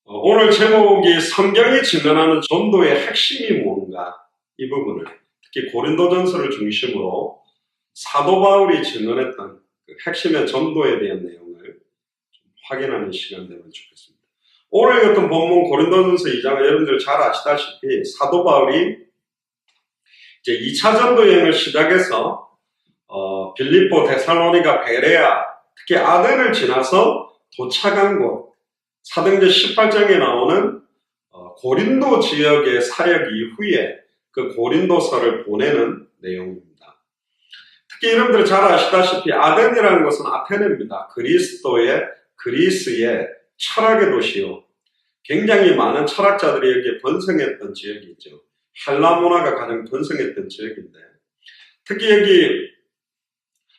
오늘 제목이 성경이 증언하는 전도의 핵심이 뭔가, 이 부분을 특히 고린도전서를 중심으로 사도 바울이 증언했던 그 핵심의 전도에 대한 내용을 좀 확인하는 시간 되면 좋겠습니다. 오늘 읽었던 본문 고린도전서 2장은 여러분들 잘 아시다시피 사도 바울이 이제 2차 전도 여행을 시작해서 빌립보, 데살로니가, 베레아, 특히 아덴을 지나서 도착한 곳, 사도행전 18장에 나오는 고린도 지역의 사역 이후에 그 고린도서를 보내는 내용입니다. 특히 여러분들 잘 아시다시피 아덴이라는 것은 아테네입니다. 그리스의 철학의 도시요. 굉장히 많은 철학자들이 여기에 번성했던 지역이죠. 헬라 문화가 가장 번성했던 지역인데, 특히 여기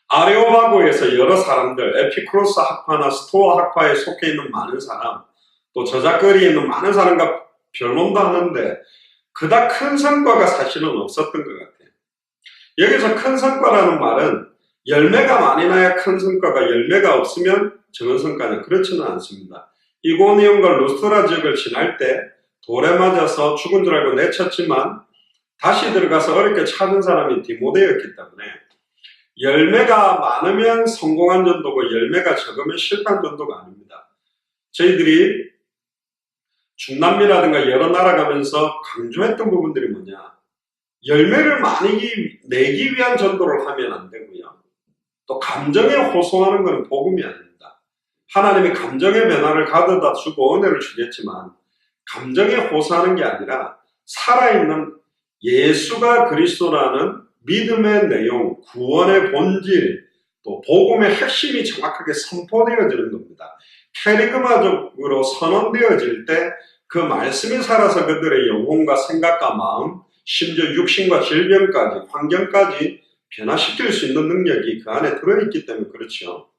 아레오바고에서 여러 사람들, 에피쿠로스 학파나 스토아 학파에 속해 있는 많은 사람, 또 저작거리에 있는 많은 사람과 변론도 하는데 그닥 큰 성과가 사실은 없었던 것 같아요. 여기서 큰 성과라는 말은 열매가 많이 나야 큰 성과가, 열매가 없으면 적은 성과는 그렇지는 않습니다. 이고니온과 루스트라 지역을 지날 때 돌에 맞아서 죽은 줄 알고 내쳤지만 다시 들어가서 어렵게 찾은 사람이 디모데였기 때문에 열매가 많으면 성공한 전도고 열매가 적으면 실패한 전도가 아닙니다. 저희들이 중남미라든가 여러 나라 가면서 강조했던 부분들이 뭐냐, 열매를 많이 내기 위한 전도를 하면 안 되고요, 또 감정에 호소하는 것은 복음이 아닙니다. 하나님이 감정의 변화를 가져다 주고 은혜를 주겠지만 감정에 호소하는 게 아니라 살아있는 예수가 그리스도라는 믿음의 내용, 구원의 본질, 또 복음의 핵심이 정확하게 선포되어지는 겁니다. 캐리그마적으로 선언되어질 때 그 말씀이 살아서 그들의 영혼과 생각과 마음, 심지어 육신과 질병까지, 환경까지 변화시킬 수 있는 능력이 그 안에 들어있기 때문에 그렇죠.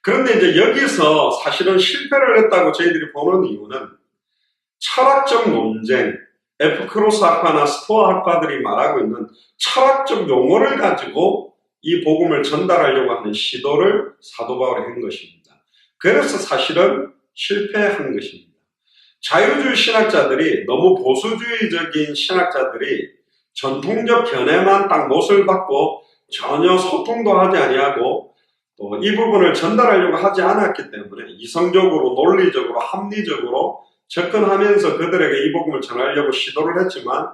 그런데 이제 여기서 사실은 실패를 했다고 저희들이 보는 이유는 철학적 논쟁, 에피쿠로스 학파나 스토아 학파들이 말하고 있는 철학적 용어를 가지고 이 복음을 전달하려고 하는 시도를 사도 바울이 한 것입니다. 그래서 사실은 실패한 것입니다. 자유주의 신학자들이, 너무 보수주의적인 신학자들이 전통적 견해만 딱 못을 받고 전혀 소통도 하지 아니하고 또 이 부분을 전달하려고 하지 않았기 때문에 이성적으로, 논리적으로, 합리적으로 접근하면서 그들에게 이 복음을 전하려고 시도를 했지만,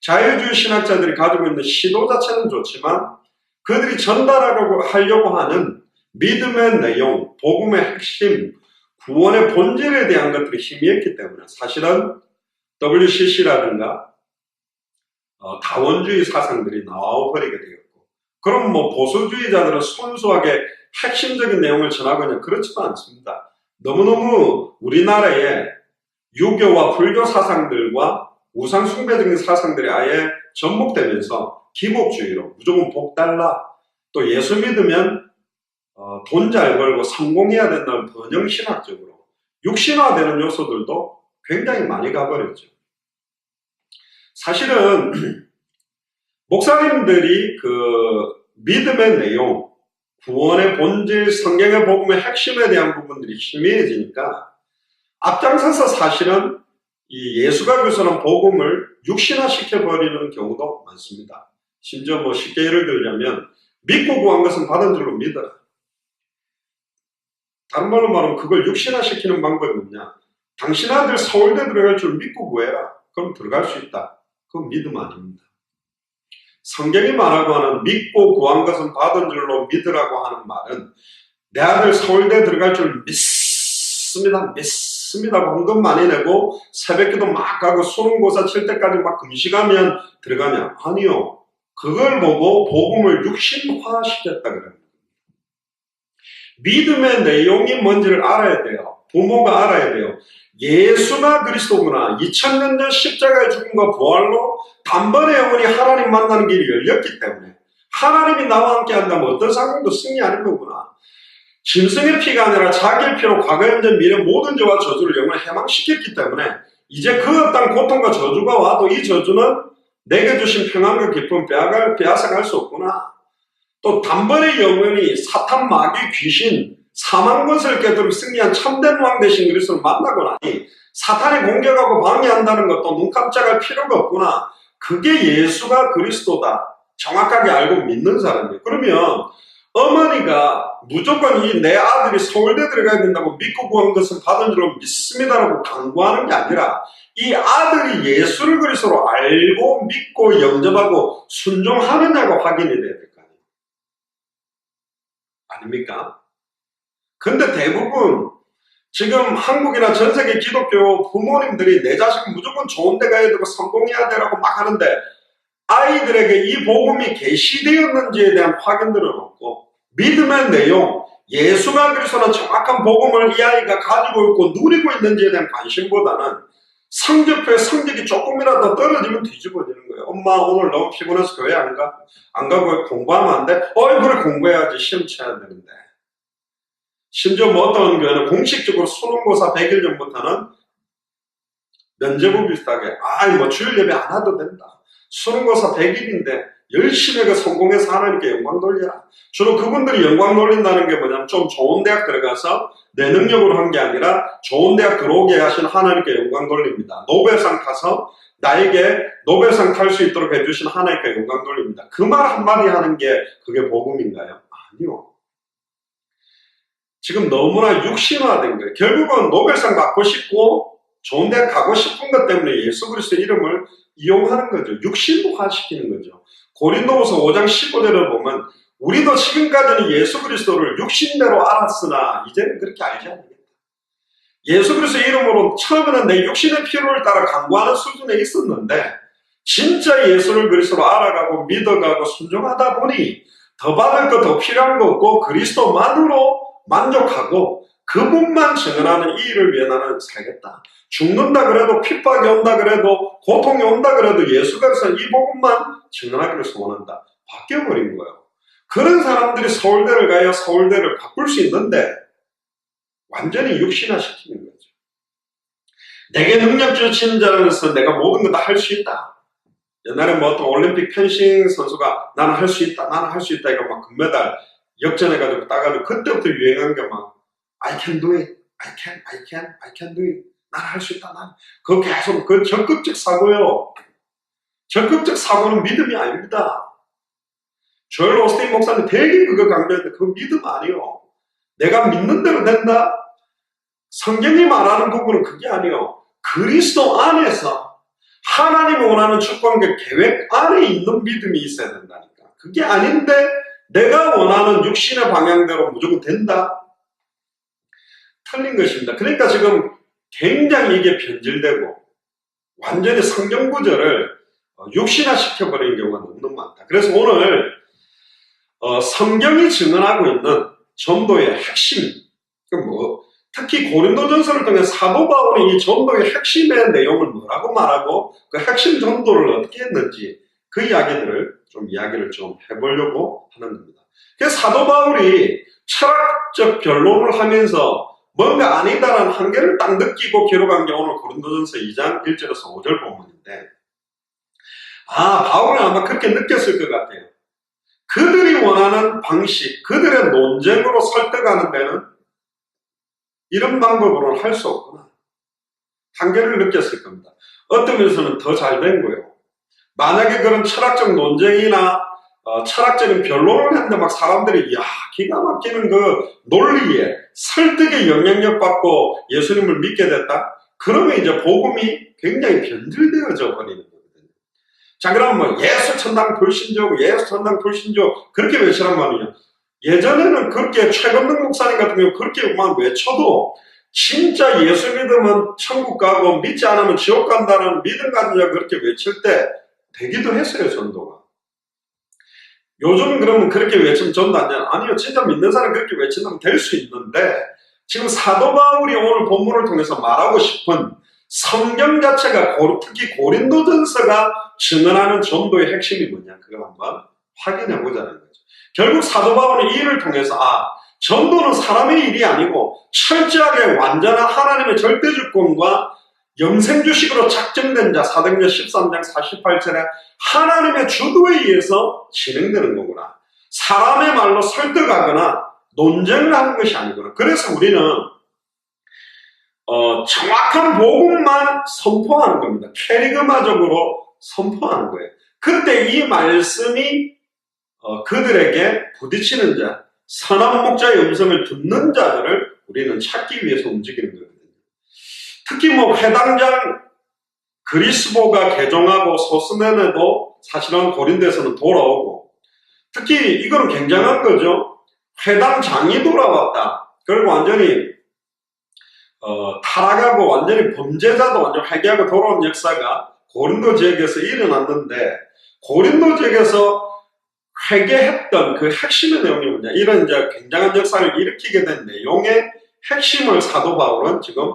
자유주의 신학자들이 가지고 있는 시도 자체는 좋지만 그들이 전달하려고 하는 믿음의 내용, 복음의 핵심, 구원의 본질에 대한 것들이 희미했기 때문에 사실은 WCC라든가 다원주의 사상들이 나와버리게 되었고, 그럼 보수주의자들은 순수하게 핵심적인 내용을 전하고 있냐, 그렇지도 않습니다. 너무너무 우리나라에 유교와 불교 사상들과 우상숭배적인 사상들이 아예 접목되면서 기복주의로 무조건 복 달라, 또 예수 믿으면 돈 잘 벌고 성공해야 된다는 번영신학적으로 육신화되는 요소들도 굉장히 많이 가버렸죠. 사실은 목사님들이 그 믿음의 내용, 구원의 본질, 성경의 복음의 핵심에 대한 부분들이 희미해지니까 앞장서서 사실은 이 예수가 그리스도라는 복음을 육신화시켜버리는 경우도 많습니다. 심지어 쉽게 예를 들자면 믿고 구한 것은 받은 줄로 믿어라. 다른 말로 말하면 그걸 육신화시키는 방법이 뭐냐, 당신 아들 서울대 들어갈 줄 믿고 구해라. 그럼 들어갈 수 있다. 그건 믿음 아닙니다. 성경이 말하고 하는 믿고 구한 것은 받은 줄로 믿으라고 하는 말은 내 아들 서울대 들어갈 줄 믿습니다. 헌금 많이 내고 새벽기도 막 가고 수능고사 칠 때까지 막 금식하면 들어가냐? 아니요. 그걸 보고 복음을 육신화시켰다 그럽니다. 믿음의 내용이 뭔지를 알아야 돼요. 부모가 알아야 돼요. 예수가 그리스도구나. 2000년 전 십자가의 죽음과 부활로 단번에 영원히 하나님 만나는 길이 열렸기 때문에 하나님이 나와 함께 한다면 어떤 상황도 승리하는 거구나. 짐승의 피가 아니라 자기의 피로 과거, 현재, 미래 모든 죄와 저주를 영원히 해망시켰기 때문에 이제 그 어떤 고통과 저주가 와도 이 저주는 내게 주신 평안과 기쁨 빼앗아갈 수 없구나. 또 단번에 영원히 사탄, 마귀, 귀신, 사망 권세를 깨뜨리고 승리한 참된 왕 되신 그리스도를 만나고 나니 사탄이 공격하고 방해한다는 것도 눈 깜짝할 필요가 없구나. 그게 예수가 그리스도다. 정확하게 알고 믿는 사람이에요. 그러면 어머니가 무조건 이 내 아들이 서울대 들어가야 된다고 믿고 구한 것은 받은 줄로 믿습니다라고 강구하는 게 아니라 이 아들이 예수를 그리스도로 알고 믿고 영접하고 순종하느냐가 확인이 돼야 될 거 아니에요. 아닙니까? 근데 대부분 지금 한국이나 전 세계 기독교 부모님들이 내 자식은 무조건 좋은 데 가야 되고 성공해야 되라고 막 하는데 아이들에게 이 복음이 계시되었는지에 대한 확인들은 없고 믿음의 내용, 예수가 그리스도는 정확한 복음을 이 아이가 가지고 있고 누리고 있는지에 대한 관심보다는 성적표에 성적이 조금이라도 떨어지면 뒤집어지는 거예요. 엄마 오늘 너무 피곤해서 교회 안 가? 안 가고 공부하면 안 돼? 그래 공부해야지. 시험 쳐야 되는데. 심지어 뭐 어떤 교회는 공식적으로 수능고사 100일 전부터는 면제부 비슷하게 뭐 주일 예배 안 해도 된다. 수능고사 100일인데 열심히 성공해서 하나님께 영광 돌려라. 주로 그분들이 영광 돌린다는 게 뭐냐면 좀 좋은 대학 들어가서 내 능력으로 한 게 아니라 좋은 대학 들어오게 하신 하나님께 영광 돌립니다. 노벨상 타서 나에게 노벨상 탈 수 있도록 해주신 하나님께 영광 돌립니다. 그 말 한마디 하는 게 그게 복음인가요? 아니요. 지금 너무나 육신화된 거예요. 결국은 노벨상 받고 싶고 좋은 대학 가고 싶은 것 때문에 예수 그리스도의 이름을 이용하는 거죠. 육신화시키는 거죠. 고린도후서 5장 15절을 보면 우리도 지금까지는 예수 그리스도를 육신대로 알았으나 이제는 그렇게 알지 않습니다. 예수 그리스도의 이름으로 처음에는 내 육신의 필요를 따라 간구하는 수준에 있었는데 진짜 예수를 그리스도로 알아가고 믿어가고 순종하다 보니 더 받을 것 더 필요한 거 없고 그리스도만으로 만족하고 그분만 증언하는 이 일을 위해 나는 살겠다. 죽는다 그래도 핍박이 온다 그래도 고통이 온다 그래도 예수가 이 복음만 증언하기를 소원한다. 바뀌어버린 거예요. 그런 사람들이 서울대를 가야 서울대를 바꿀 수 있는데 완전히 육신화시키는 거죠. 내게 능력 주신 자로서 내가 모든 거 다 할 수 있다. 옛날에 뭐 어떤 올림픽 펜싱 선수가 나는 할 수 있다 나는 할 수 있다 이거 막 금메달 역전해가지고 따가지고 그때부터 유행한 게 막 I can do it, I can do it. 나는 할 수 있다. 난 그거 계속 그 적극적 사고요. 적극적 사고는 믿음이 아닙니다. 조엘 오스틴 목사님 되게 그거 강조했는데 그거 믿음 아니에요. 내가 믿는 대로 된다. 성경이 말하는 부분은 그게 아니에요. 그리스도 안에서 하나님이 원하는 축복의 계획 안에 있는 믿음이 있어야 된다니까. 그게 아닌데 내가 원하는 육신의 방향대로 무조건 된다? 틀린 것입니다. 그러니까 지금 굉장히 이게 변질되고 완전히 성경 구절을 육신화시켜버리는 경우가 너무 많다. 그래서 오늘 성경이 증언하고 있는 전도의 핵심, 특히 고린도전서를 통해 사도 바울이 이 전도의 핵심의 내용을 뭐라고 말하고 그 핵심 전도를 어떻게 했는지 그 이야기들을 이야기를 좀 해보려고 하는 겁니다. 그래서 사도 바울이 철학적 변론을 하면서 뭔가 아니다라는 한계를 딱 느끼고 기록한 게 오늘 고린도전서 2장 1절에서 5절 본문인데 바울은 아마 그렇게 느꼈을 것 같아요. 그들이 원하는 방식, 그들의 논쟁으로 설득하는 데는 이런 방법으로는 할 수 없구나. 한계를 느꼈을 겁니다. 어떤 면에서는 더 잘 된 거예요. 만약에 그런 철학적 논쟁이나 철학적인 변론을 했는데 막 사람들이 기가 막히는 그 논리에 설득에 영향력 받고 예수님을 믿게 됐다? 그러면 이제 복음이 굉장히 변질되어져 버리는 거거든요. 자, 그럼 예수 천당 불신조, 예수 천당 불신조 그렇게 외치란 말이에요. 예전에는 그렇게 최건능 목사님 같은 경우 그렇게 막 외쳐도 진짜 예수 믿으면 천국 가고 믿지 않으면 지옥 간다는 믿음 가진 자 그렇게 외칠 때 되기도 했어요, 전도가. 요즘 그러면 그렇게 외치면 전도 안 되나? 아니요, 진짜 믿는 사람 그렇게 외친다면 될 수 있는데 지금 사도 바울이 오늘 본문을 통해서 말하고 싶은 성경 자체가 특히 고린도전서가 증언하는 전도의 핵심이 뭐냐 그걸 한번 확인해 보자는 거죠. 결국 사도 바울은 이 일을 통해서 전도는 사람의 일이 아니고 철저하게 완전한 하나님의 절대주권과 영생주식으로 작정된 자 사도행전 13장 48절에 하나님의 주도에 의해서 진행되는 거구나. 사람의 말로 설득하거나 논쟁을 하는 것이 아니구나. 그래서 우리는 정확한 복음만 선포하는 겁니다. 캐리그마적으로 선포하는 거예요. 그때 이 말씀이 그들에게 부딪히는 자, 선한 목자의 음성을 듣는 자들을 우리는 찾기 위해서 움직이는 거거든요. 특히 회당장 그리스보가 개종하고 소스네네도 사실은 고린도에서는 돌아오고, 특히 이거는 굉장한 거죠. 회당장이 돌아왔다. 그리고 완전히 타락하고 완전히 범죄자도 완전 회개하고 돌아온 역사가 고린도 지역에서 일어났는데, 고린도 지역에서 회개했던 그 핵심의 내용이 뭐냐, 이런 이제 굉장한 역사를 일으키게 된 내용의 핵심을 사도 바울은 지금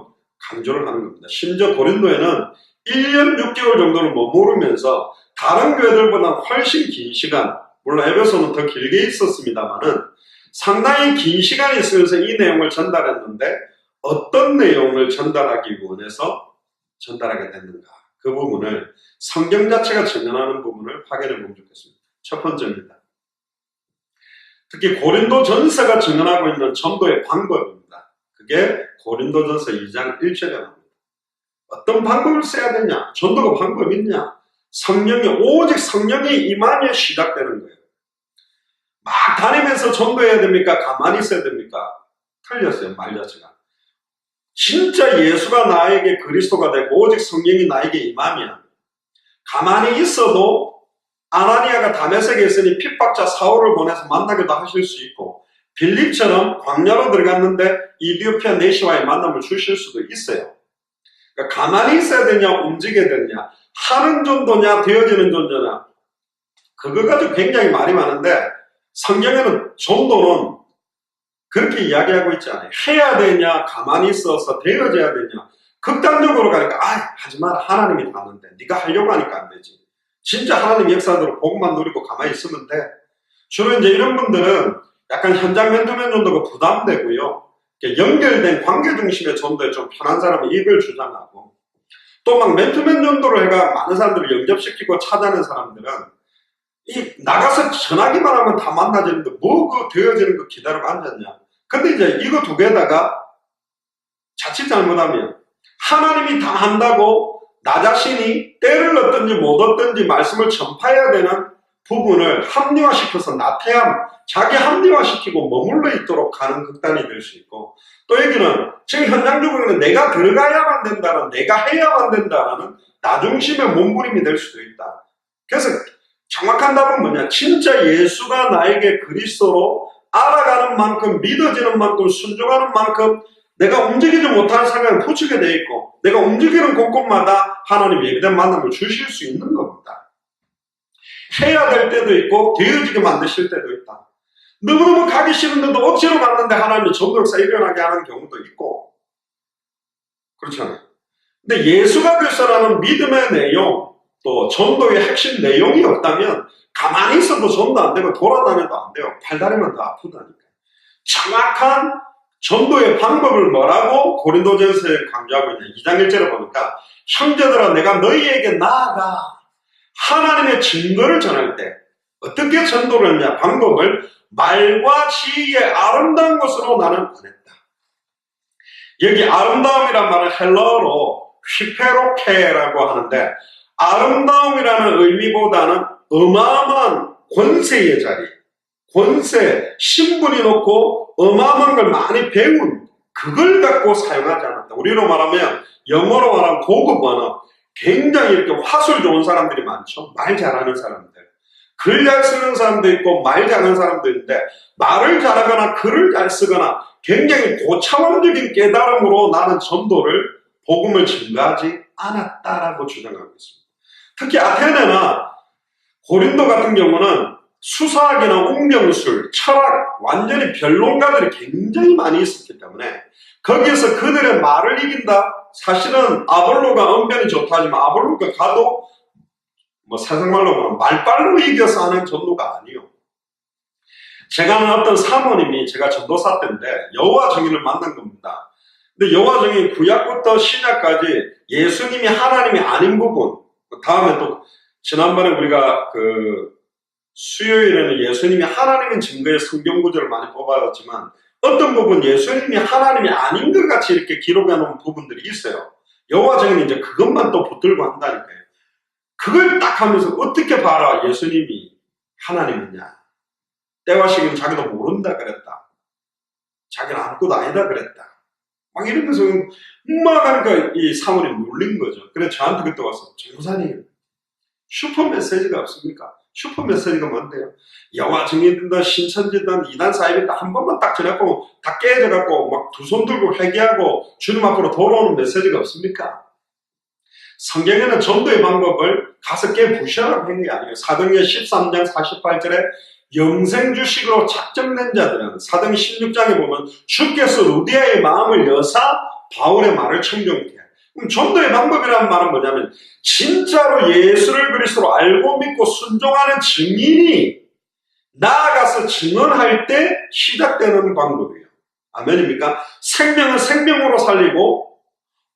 강조를 하는 겁니다. 심지어 고린도에는 1년 6개월 정도를 머무르면서 다른 교회들보다 훨씬 긴 시간, 물론 에베소는 더 길게 있었습니다만은 상당히 긴 시간이 있으면서 이 내용을 전달했는데, 어떤 내용을 전달하기 원해서 전달하게 됐는가, 그 부분을 성경 자체가 증언하는 부분을 확인해 보면 좋겠습니다. 첫 번째입니다. 특히 고린도 전서가 증언하고 있는 전도의 방법입니다. 그게 고린도 전서 2장 1절에 나옵니다. 어떤 방법을 써야 되냐? 전도가 방법이 있냐? 오직 성령이 임하면 시작되는 거예요. 막 다니면서 전도해야 됩니까? 가만히 있어야 됩니까? 틀렸어요, 말 자체가. 진짜 예수가 나에게 그리스도가 되고 오직 성령이 나에게 임하면 가만히 있어도 아나니아가 다메섹에 있으니 핍박자 사울을 보내서 만나기도 하실 수 있고, 빌립처럼 광야로 들어갔는데 이디오피아 내시와의 만남을 주실 수도 있어요. 그러니까 가만히 있어야 되냐, 움직여야 되냐, 하는 전도냐, 되어지는 전도냐, 그거 가지고 굉장히 말이 많은데, 성경에는 전도는 그렇게 이야기하고 있지 않아요. 해야 되냐, 가만히 있어서 되어져야 되냐. 극단적으로 가니까 하지 마라, 하나님이 다 하는데 네가 하려고 하니까 안 되지. 진짜 하나님 역사대로 복음만 누리고 가만히 있으면 돼. 주로 이제 이런 분들은 약간 현장 맨투맨 전도가 부담되고요, 연결된 관계 중심의 전도에 좀 편한 사람은 이걸 주장하고, 또 막 맨투맨 전도를 해가 많은 사람들을 영접시키고 찾아낸 사람들은 나가서 전하기만 하면 다 만나지는데 그 되어지는 거 기다리고 앉았냐. 근데 이제 이거 두 개다가 자칫 잘못하면 하나님이 다 한다고 나 자신이 때를 얻든지 못 얻든지 말씀을 전파해야 되는 부분을 합리화시켜서 나태함, 자기 합리화시키고 머물러 있도록 가는 극단이 될 수 있고, 또 여기는 지금 현장적으로는 내가 들어가야만 된다는, 내가 해야만 된다는 나중심의 몸부림이 될 수도 있다. 그래서 정확한 답은 뭐냐? 진짜 예수가 나에게 그리스도로 알아가는 만큼, 믿어지는 만큼, 순종하는 만큼 내가 움직이지 못하는 상황에 부추게 되어 있고, 내가 움직이는 곳곳마다 하나님 예비된 만남을 주실 수 있는 겁니다. 해야 될 때도 있고 되어지게 만드실 때도 있다. 너무너무 가기 싫은데도 억지로 갔는데 하나님이 전도역사 일어나게 하는 경우도 있고, 그렇잖아요. 근데 예수가 그리스도라는 믿음의 내용, 또 전도의 핵심 내용이 없다면 가만히 있어도 전도 안 되고 돌아다녀도 안 돼요. 팔다리만 다 아프다니까요. 정확한 전도의 방법을 뭐라고 고린도전서에 강조하고 있냐. 2장 1절에 보니까 형제들아 내가 너희에게 나아가 하나님의 증거를 전할 때 어떻게 전도를 했냐. 방법을 말과 지혜의 아름다운 것으로 나는 권했다. 여기 아름다움이란 말은 헬라어로 휘페로케라고 하는데, 아름다움이라는 의미보다는 어마어마한 권세의 자리, 권세, 신분이 높고 어마어마한 걸 많이 배운 그걸 갖고 사용하지 않았다. 우리로 말하면, 영어로 말하면 고급 언어, 굉장히 이렇게 화술 좋은 사람들이 많죠. 말 잘하는 사람들. 글 잘 쓰는 사람도 있고 말 잘하는 사람도 있는데, 말을 잘하거나 글을 잘 쓰거나 굉장히 고차원적인 깨달음으로 나는 전도를, 복음을 증가하지 않았다라고 주장하고 있습니다. 특히 아테네나 고린도 같은 경우는 수사학이나 운명술, 철학, 완전히 변론가들이 굉장히 많이 있었기 때문에 거기에서 그들의 말을 이긴다? 사실은 아볼로가 언변이 좋다 하지만 아볼로가 가도 세상말로 말하면 말빨로 이겨서 하는 전도가 아니요. 제가 아는 어떤 사모님이, 제가 전도사 때인데 여호와 증인을 만난 겁니다. 근데 여호와 증인 구약부터 신약까지 예수님이 하나님이 아닌 부분, 다음에 또 지난번에 우리가 수요일에는 예수님이 하나님인 증거의 성경 구절을 많이 뽑아왔지만 어떤 부분 예수님이 하나님이 아닌 것 같이 이렇게 기록해 놓은 부분들이 있어요. 여호와정은 이제 그것만 또 붙들고 한다니까요. 그걸 딱 하면서 어떻게 봐라 예수님이 하나님이냐. 때와 시기는 자기도 모른다 그랬다. 자기는 아무것도 아니다 그랬다. 막 이러면서 막 하니까 이 사모님 놀린 거죠. 그래서 저한테 그때 와서 전무사님 슈퍼 메시지가 없습니까? 슈퍼 메시지가 뭔데요? 여호와 증인이든 신천지든 이단 사이비든 한 번만 딱 전해보고 다 깨져갖고 막 두 손 들고 회개하고 주님 앞으로 돌아오는 메시지가 없습니까? 성경에는 전도의 방법을 가서 깨부시라고 한 게 아니에요. 사도행전 13장 48절에 영생주식으로 작정된 자들은 사도행 16장에 보면 주께서 루디아의 마음을 여사 바울의 말을 청정케. 그럼 전도의 방법이라는 말은 뭐냐면 진짜로 예수를 그리스도로 알고 믿고 순종하는 증인이 나아가서 증언할 때 시작되는 방법이에요. 아멘입니까? 생명은 생명으로 살리고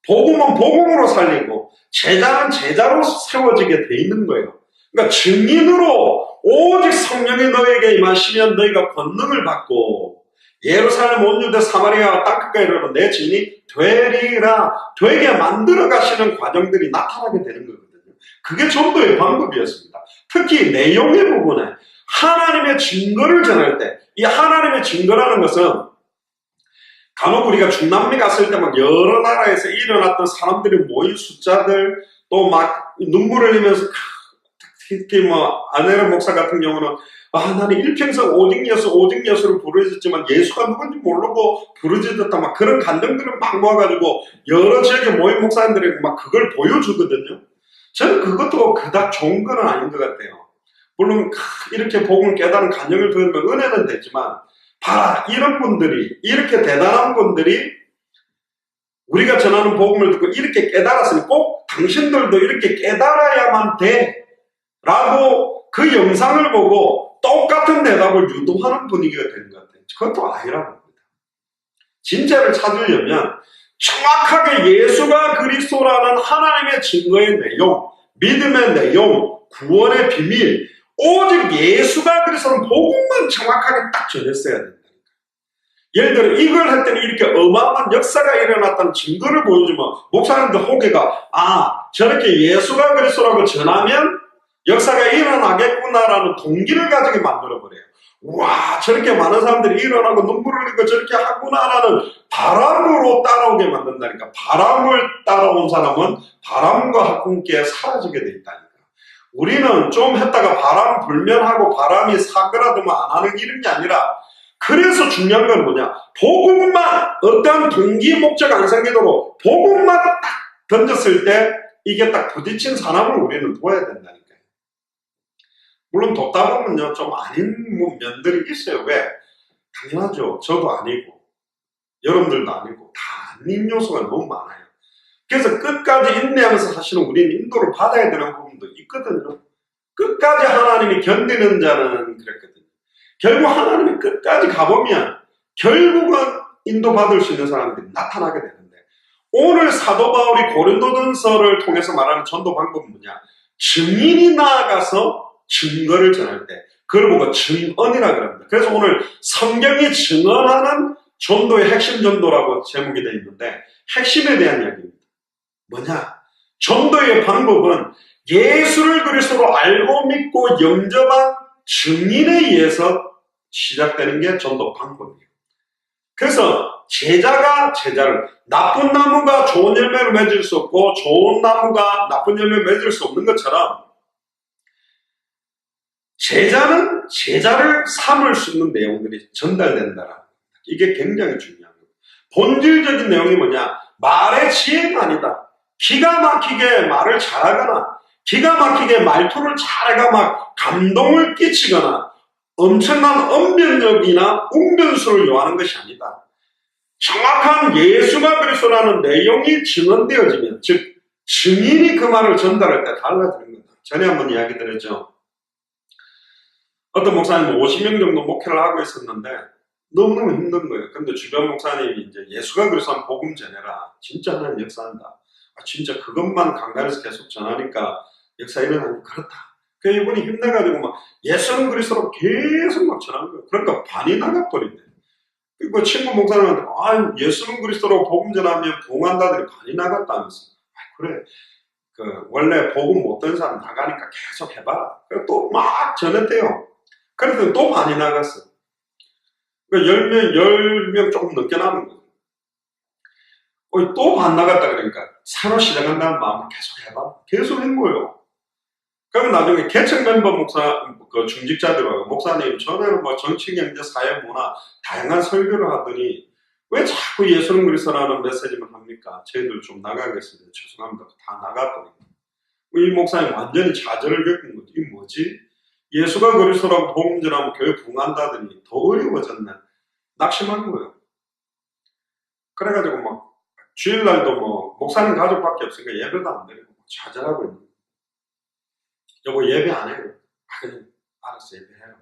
복음은 복음으로 살리고 제자는 제자로 세워지게 돼 있는 거예요. 그러니까 증인으로 오직 성령이 너에게 임하시면 너희가 권능을 받고 예루살렘 온 유대 사마리아와 땅끝까지 이르러 내 증인이 되리라 되게 만들어 가시는 과정들이 나타나게 되는 거거든요. 그게 전도의 방법이었습니다. 특히 내용의 부분에 하나님의 증거를 전할 때 이 하나님의 증거라는 것은 간혹 우리가 중남미 갔을 때 막 여러 나라에서 일어났던 사람들이 모인 숫자들 또 막 눈물을 흘리면서 특히 뭐 아네르 목사 같은 경우는 나는 일평생 오직 예수를 부르짖지만 예수가 누군지 모르고 부르짖었다 막 그런 감정들을 막 모아가지고 여러 지역에 모인 목사님들이 막 그걸 보여주거든요. 저는 그것도 그닥 좋은 건 아닌 것 같아요. 물론 이렇게 복음을 깨달은 감정을 들으면 은혜는 되지만 봐라 이런 분들이 이렇게 대단한 분들이 우리가 전하는 복음을 듣고 이렇게 깨달았으니 꼭 당신들도 이렇게 깨달아야만 돼 라고 그 영상을 보고 똑같은 대답을 유도하는 분위기가 되는 것 같아요. 그것도 아니라는 겁니다. 진짜를 찾으려면 정확하게 예수가 그리스도라는 하나님의 증거의 내용, 믿음의 내용, 구원의 비밀, 오직 예수가 그리스도는 복음만 정확하게 딱 전했어야 된다. 예를 들어 이걸 할 때는 이렇게 어마어마한 역사가 일어났다는 증거를 보여주면 목사님들 호개가 저렇게 예수가 그리스도라고 전하면 역사가 일어나겠구나라는 동기를 가지게 만들어버려요. 와 저렇게 많은 사람들이 일어나고 눈물 흘리고 저렇게 하구나라는 바람으로 따라오게 만든다니까. 바람을 따라온 사람은 바람과 함께 사라지게 돼 있다니까. 우리는 좀 했다가 바람 불면 하고 바람이 사그라들면 안 하는 이런 게 아니라 그래서 중요한 건 뭐냐. 복음만 어떠한 동기 목적 안 생기도록 복음만 딱 던졌을 때 이게 딱 부딪힌 사람을 우리는 도와야 된다니까요. 물론 돕다 보면요 좀 아닌 면들이 있어요. 왜? 당연하죠. 저도 아니고 여러분들도 아니고 다 아닌 요소가 너무 많아요. 그래서 끝까지 인내하면서 사실은 우리는 인도를 받아야 되는 부분도 있거든요. 끝까지 하나님이 견디는 자는 그랬거든요. 결국 하나님이 끝까지 가보면 결국은 인도받을 수 있는 사람들이 나타나게 되는데 오늘 사도 바울이 고린도전서를 통해서 말하는 전도 방법은 뭐냐. 증인이 나아가서 증거를 전할 때 그걸 보고 증언이라고 합니다. 그래서 오늘 성경이 증언하는 전도의 핵심 전도라고 제목이 되어 있는데 핵심에 대한 이야기입니다. 뭐냐? 전도의 방법은 예수를 그리스도로 알고 믿고 영접한 증인에 의해서 시작되는 게 전도 방법이에요. 그래서 제자가 제자를 나쁜 나무가 좋은 열매를 맺을 수 없고 좋은 나무가 나쁜 열매를 맺을 수 없는 것처럼 제자는 제자를 삼을 수 있는 내용들이 전달된다라는 겁니다. 이게 굉장히 중요한 겁니다. 본질적인 내용이 뭐냐? 말의 지혜가 아니다. 기가 막히게 말을 잘하거나 기가 막히게 말투를 잘해가 막 감동을 끼치거나 엄청난 언변력이나 웅변수를 요하는 것이 아니다. 정확한 예수가 그리스도라는 내용이 증언되어지면 즉 증인이 그 말을 전달할 때 달라지는 겁니다. 전에 한번 이야기 드렸죠. 어떤 목사님은 50명 정도 목회를 하고 있었는데 너무너무 힘든 거예요. 근데 주변 목사님이 이제 예수가 그리스도는 복음 전해라. 진짜 하나님 역사한다. 진짜 그것만 강단에서 계속 전하니까 역사 일어나니 그렇다. 그 이분이 힘내가지고 막 예수는 그리스도로 계속 막 전하는 거예요. 그러니까 반이 나가버린대. 그 친구 목사님한테 예수는 그리스도로 복음 전하면 봉한다더니 반이 나갔다면서. 그래. 원래 복음 못 듣는 사람 나가니까 계속 해봐라. 또 막 전했대요. 그랬더니 또 반이 나갔어. 10명 조금 넘게 남은 거예요. 또 반 나갔다 그러니까 새로 시작한다는 마음을 계속 해봐. 계속 한 거예요. 그럼 나중에 개척 멤버 중직자들하고 목사님 전에는 뭐 정치, 경제, 사회, 문화 다양한 설교를 하더니 왜 자꾸 예수는 그리스도라는 메시지만 합니까? 저희들 좀 나가겠습니다. 죄송합니다. 다 나갔더니 이 목사님 완전히 좌절을 겪은 거지. 이게 뭐지? 예수가 그리스도라고 복음 전하면 교회 붕한다더니 더 어려워졌네. 낙심한 거예요. 그래가지고 막 주일날도 뭐 목사님 가족밖에 없으니까 예배도 안 드리고 좌절하고 있는 거예요. 여보 예배 안 해요. 그냥 알았어 예배해라.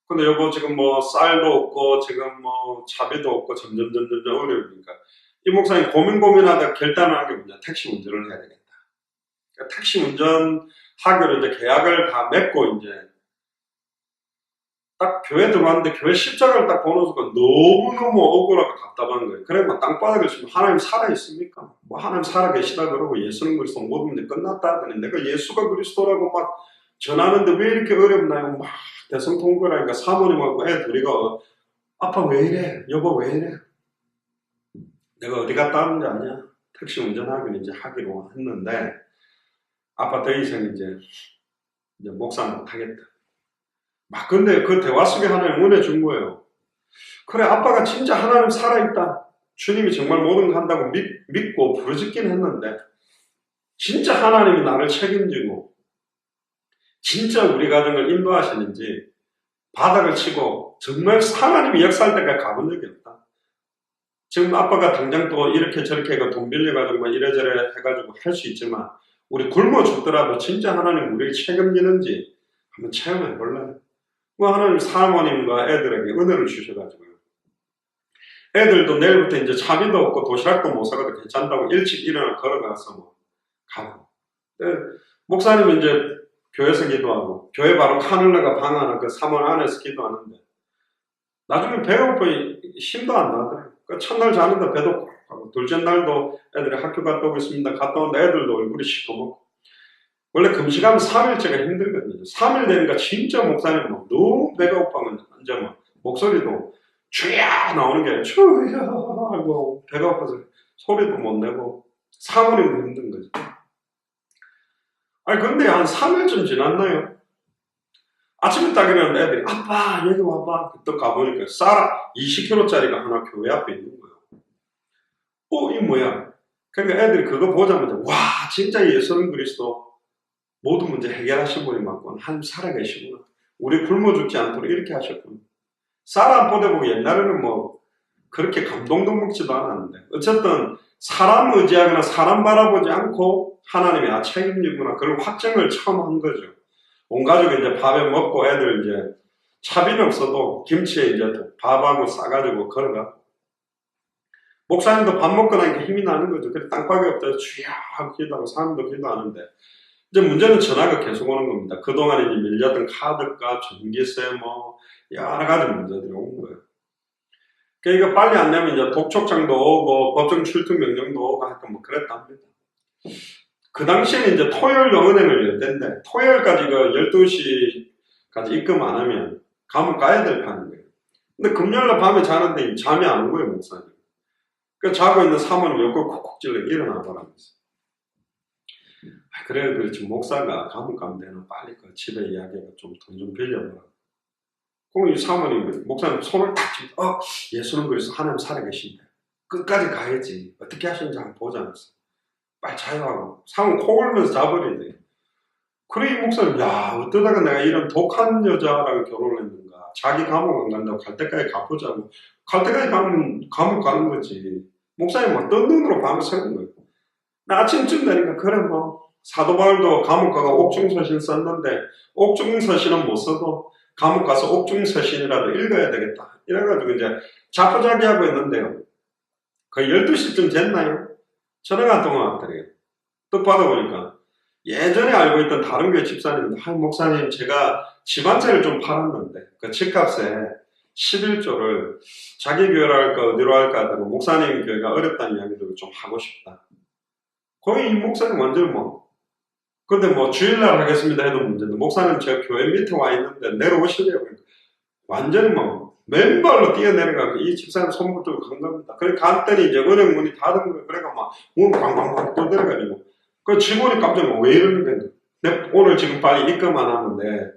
근데 여보 지금 뭐 쌀도 없고 지금 뭐 차비도 없고 점점 어려우니까 이 목사님 고민하다 결단한 게 뭐냐. 택시 운전을 해야 되겠다. 그러니까 택시 운전 하기로 이제 계약을 다 맺고 이제 딱 교회 들어왔는데 교회 십자가를 딱 보는 순간 너무너무 억울하고 답답한 거예요. 그래 막 땅바닥을 치면 하나님 살아있습니까? 뭐 하나님 살아계시다 그러고 예수는 그리스도 모든 문제 끝났다 하더니 내가 예수가 그리스도라고 막 전하는데 왜 이렇게 어렵나요? 막 대성통곡하니까 사모님하고 애 둘이가 아빠 왜 이래? 여보 왜 이래? 내가 어디 갔다 왔는지 아냐? 택시 운전하기는 이제 하기로 했는데 아빠 더 이상 이제 목사 못하겠다. 막 근데 그 대화 속에 하나님 은혜 준 거예요. 그래 아빠가 진짜 하나님 살아있다. 주님이 정말 모든 거 한다고 믿고 부르짖긴 했는데 진짜 하나님이 나를 책임지고 진짜 우리 가정을 인도하시는지 바닥을 치고 정말 하나님이 역사할 때까지 가본 적이 없다. 지금 아빠가 당장 또 이렇게 저렇게 해가 돈 빌려가지고 막 이래저래 해가지고 할 수 있지만 우리 굶어 죽더라도 진짜 하나님 우리를 책임지는지 한번 체험해 볼래? 뭐 하나님 사모님과 애들에게 은혜를 주셔가지고요. 애들도 내일부터 이제 차비도 없고 도시락도 못 사가도 괜찮다고 일찍 일어나 걸어가서 뭐 가고. 목사님은 이제 교회에서 기도하고 교회 바로 카늘레가 방 하나 그 사원 안에서 기도하는데 나중에 배가 고파 힘도 안 나더라고요. 그러니까 첫날 자는데 배도 고파고 둘째 날도 애들이 학교 갔다 오고 있습니다. 갔다 오는데 애들도 얼굴이 시커멓고 원래 금식하면 3일째가 힘들거든요. 3일 되니까 진짜 목사님 막 너무 배가 고파면 이제 막 목소리도 주야 나오는 게 주야 하고 배가 고파서 소리도 못 내고 사모님도 힘든 거죠. 아니 근데 한 3일쯤 지났나요? 아침에 딱 일어났는데 애들이 아빠 여기 와봐. 또 가보니까 쌀 20kg짜리가 하나 교회 앞에 있는 거예요. 이 뭐야? 그러니까 애들이 그거 보자마자 와 진짜 예수는 그리스도 모든 문제 해결하신 분이 맞구나. 하나님 살아계시구나. 우리 굶어 죽지 않도록 이렇게 하셨구나. 쌀 안 보내보고 옛날에는 뭐 그렇게 감동도 먹지도 않았는데 어쨌든 사람 의지하거나 사람 바라보지 않고 하나님이 책임지구나. 그걸 확정을 처음 한 거죠. 온 가족이 이제 밥에 먹고 애들 이제 차비는 없어도 김치에 이제 밥하고 싸가지고 걸어가. 목사님도 밥 먹고 나니까 힘이 나는 거죠. 그래 땅바닥에 엎드려 주야 하고 기도하고 사람도 기도하는데 이제 문제는 전화가 계속 오는 겁니다. 그동안 이제 밀렸던 카드값, 전기세 뭐 여러 가지 문제들이 온 거예요. 그러니까 빨리 안 내면 이제 독촉장도 오고 법정 출퇴 명령도 오고 하여튼 뭐 그랬답니다. 그 당시에는 이제 토요일로 은행을 열 때인데 토요일까지 그 12시까지 입금 안 하면 감옥 가야 될 판인 거예요. 근데 금요일날 밤에 자는데 잠이 안 온 거예요, 목사님. 그 자고 있는 사모님 옆구리 콕콕 찔러 일어나 보라면서. 그래 그렇지 목사가 감옥 가면 되나 빨리 그 집에 이야기해서 좀 돈 좀 빌려보라. 그럼 이 사모님 목사님 손을 탁 쥐고 예수는 그래서 하나님 살아계신다. 끝까지 가야지. 어떻게 하시는지 한번 보자면서. 빨리 자요 하고 사모님 코 골면서 자버려야 돼. 그래 이 목사님 야 어쩌다가 내가 이런 독한 여자랑 결혼을 했는가. 자기 감옥 안 간다고 갈 때까지 가보자고. 갈 때까지 가면 감옥 가는 거지. 목사님 막 뜬 눈으로 밤을 새는 거예요. 나 아침쯤 되니까 그래 뭐 사도 바울도 감옥 가고 옥중서신 썼는데 옥중서신은 못 써도 감옥 가서 옥중서신이라도 읽어야 되겠다. 이래가지고 이제 자포자기하고 있는데요. 거의 12시쯤 됐나요? 전화가 한 통화 왔더래요. 떡 받아보니까 예전에 알고 있던 다른 교회 집사님인데, 목사님, 제가 집 한 채를 좀 팔았는데, 그 집값에 11조를 자기 교회로 할까, 어디로 할까 하다가 목사님 교회가 어렵다는 이야기도 좀 하고 싶다. 거의 이 목사님 완전 근데 주일날 하겠습니다 해도 문제인데, 목사님 제가 교회 밑에 와 있는데 내려오시래요. 완전히 맨발로 뛰어내려가고 이 집사님 손목 들고 간 겁니다. 그래 갔더니 이제 은행 문이 닫은 거예요. 그러니까 문 방방방 떠들어가지고 그 직원이 깜짝 놀고 왜 이러는 거야. 내가 오늘 지금 빨리 입금만 하면 돼.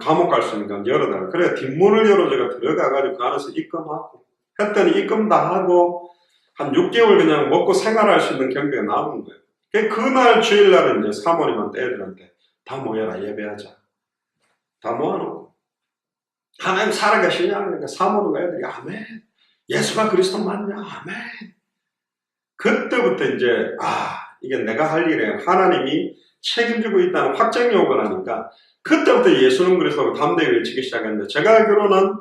감옥 갈 수 있으니까 열어달라. 그래 뒷문을 열어 제가 들어가가지고 그 안에서 입금하고 했더니 입금 다 하고 한 6개월 그냥 먹고 생활할 수 있는 경비가 나오는 거예요. 그날 주일날은 이제 사모님한테 애들한테 다 모여라 예배하자. 다 모아놓고 하나님 살아계시냐? 그러니까 사모님과 애들이 아멘. 예수가 그리스도 맞냐? 아멘. 그때부터 이제 이게 내가 할 일에 하나님이 책임지고 있다는 확정이 오고 나니까 그때부터 예수는 그리스도가 담대히 외치기 시작했는데, 제가 알기로는